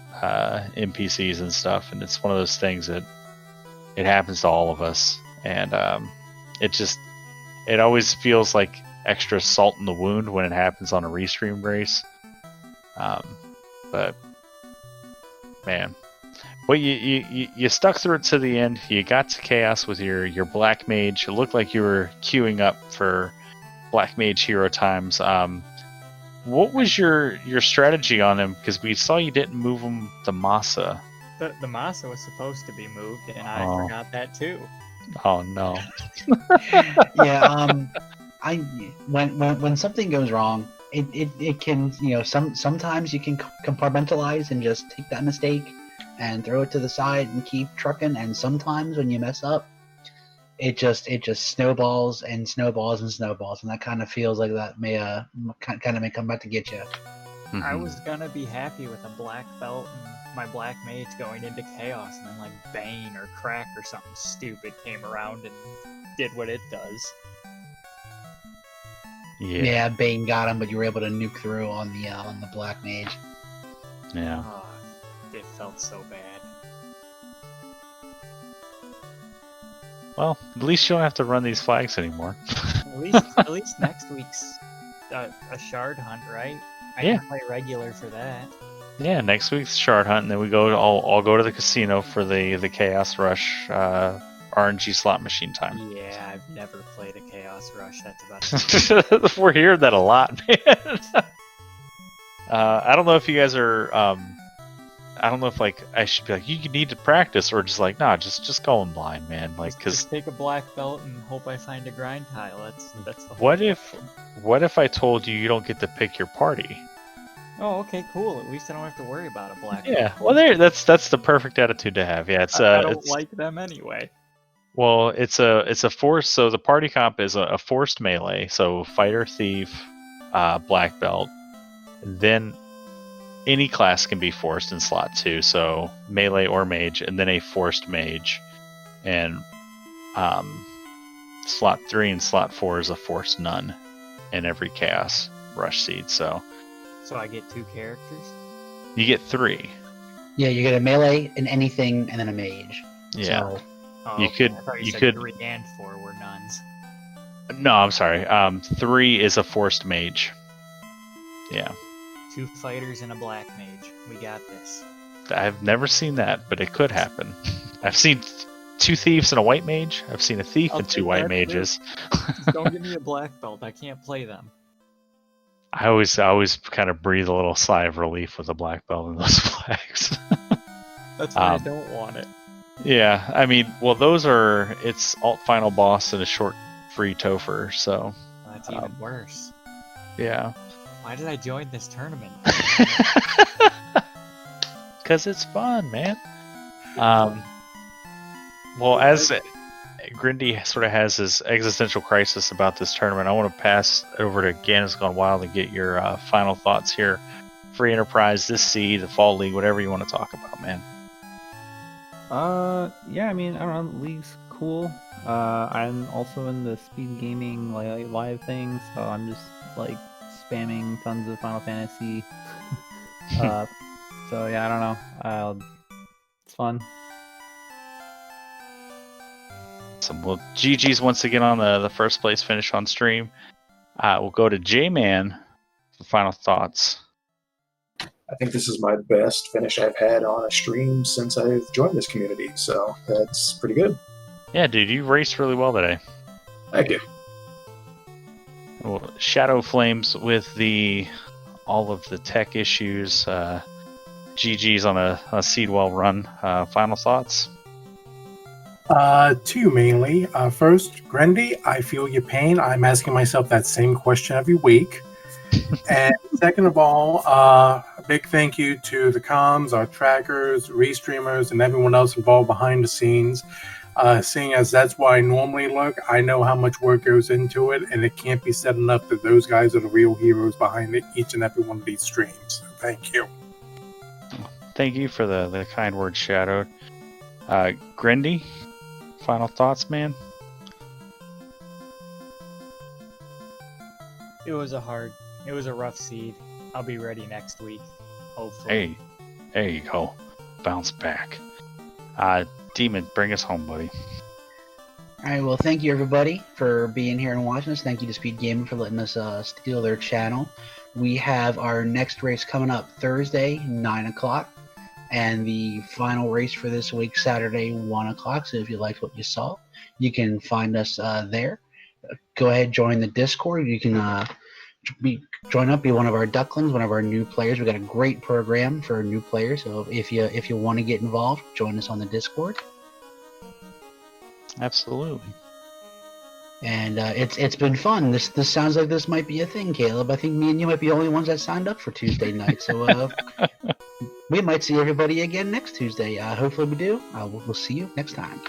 NPCs and stuff, and it's one of those things that it happens to all of us, and it always feels like extra salt in the wound when it happens on a restream race. But man, well, you stuck through it to the end. You got to chaos with your black mage. It looked like you were queuing up for black mage hero times. What was your strategy on him? Because we saw you didn't move him to Masa. The Masa was supposed to be moved, and I Oh. forgot that too. Oh no. Yeah. When something goes wrong, it can, sometimes you can compartmentalize and just take that mistake and throw it to the side and keep trucking. And sometimes when you mess up, it just snowballs and snowballs and snowballs, and that kind of feels like that may come back to get you. Mm-hmm. I was gonna be happy with a black belt and my black mage going into chaos, and then like Bane or Crack or something stupid came around and did what it does. Yeah, Bane got him, but you were able to nuke through on the black mage. Yeah. Oh, it felt so bad. Well, at least you don't have to run these flags anymore. At least next week's a shard hunt, right? I Yeah. can play regular for that. Yeah, next week's shard hunt, and then we go. I'll go to the casino for the Chaos Rush RNG slot machine time. Yeah, I've never played a Chaos Rush. That's about We're hearing that a lot, man. I don't know if you guys are. I don't know if like I should be like you need to practice or just like nah, just go in blind, man. Like because just take a black belt and hope I find a grind tile. That's the whole what if I told you don't get to pick your party? Oh, okay, cool. At least I don't have to worry about a black Yeah, belt. well, that's the perfect attitude to have. Yeah, it's I don't it's, like them anyway. well, it's a force. So the party comp is a forced melee. So fighter, thief, black belt, and then any class can be forced in slot 2. So melee or mage, and then a forced mage, and slot 3 and slot 4 is a forced none in every chaos rush seed. So I get 2 characters. you get 3. Yeah, you get a melee, an anything, and then a mage. Yeah. So, Oh, You okay. could- I thought you said could- 3 and 4 were nuns. No, I'm sorry. 3 is a forced mage. Yeah. 2 fighters and a black mage. We got this. I've never seen that, but it could happen. I've seen 2 thieves and a white mage. I've seen a thief I'll and 2 take white that, too. mages. Just don't give me a black belt. I can't play them. I always kind of breathe a little sigh of relief with a black belt in those flags. That's why I don't want it. Yeah, I mean, well, it's alt final boss and a short free Topher, so That's even worse. yeah. Why did I join this tournament? Because it's fun, man. Well, as Grindy sort of has his existential crisis about this tournament, I want to pass it over to Gannis Gone Wild and get your final thoughts here. Free Enterprise, this seed, the Fall League, whatever you want to talk about, man. Yeah, I mean, I don't know, the league's cool. I'm also in the SpeedGaming live thing, so I'm just like spamming tons of Final Fantasy. So yeah, I don't know. It's fun. Awesome. Well, GG's once again on the first place finish on stream. We'll go to J-Man for final thoughts. I think this is my best finish I've had on a stream since I've joined this community, so that's pretty good. Yeah, dude, you raced really well today. Thank you. Well, Shadow Flames with all of the tech issues. GG's on a seed well run. Final thoughts? 2 mainly. First, Grendy, I feel your pain. I'm asking myself that same question every week. And second of all, a big thank you to the comms, our trackers, restreamers, and everyone else involved behind the scenes. Seeing as that's why I normally look, I know how much work goes into it, and it can't be said enough that those guys are the real heroes behind each and every one of these streams. So thank you. Thank you for the kind words, Shadow. Grindy, final thoughts, man? It was a rough seed. I'll be ready next week, hopefully. Hey, there you go. Bounce back. Demon, bring us home, buddy. All right, well, thank you everybody for being here and watching us. Thank you to SpeedGaming for letting us steal their channel. We have our next race coming up Thursday, 9 o'clock, and the final race for this week, Saturday, 1 o'clock. So if you liked what you saw, you can find us there. Go ahead, join the Discord. You can join up, be one of our ducklings, one of our new players. We got a great program for new players. So if you want to get involved, join us on the Discord. Absolutely. And it's been fun. This sounds like this might be a thing, Caleb. I think me and you might be the only ones that signed up for Tuesday night. So we might see everybody again next Tuesday. Hopefully we do. We'll see you next time.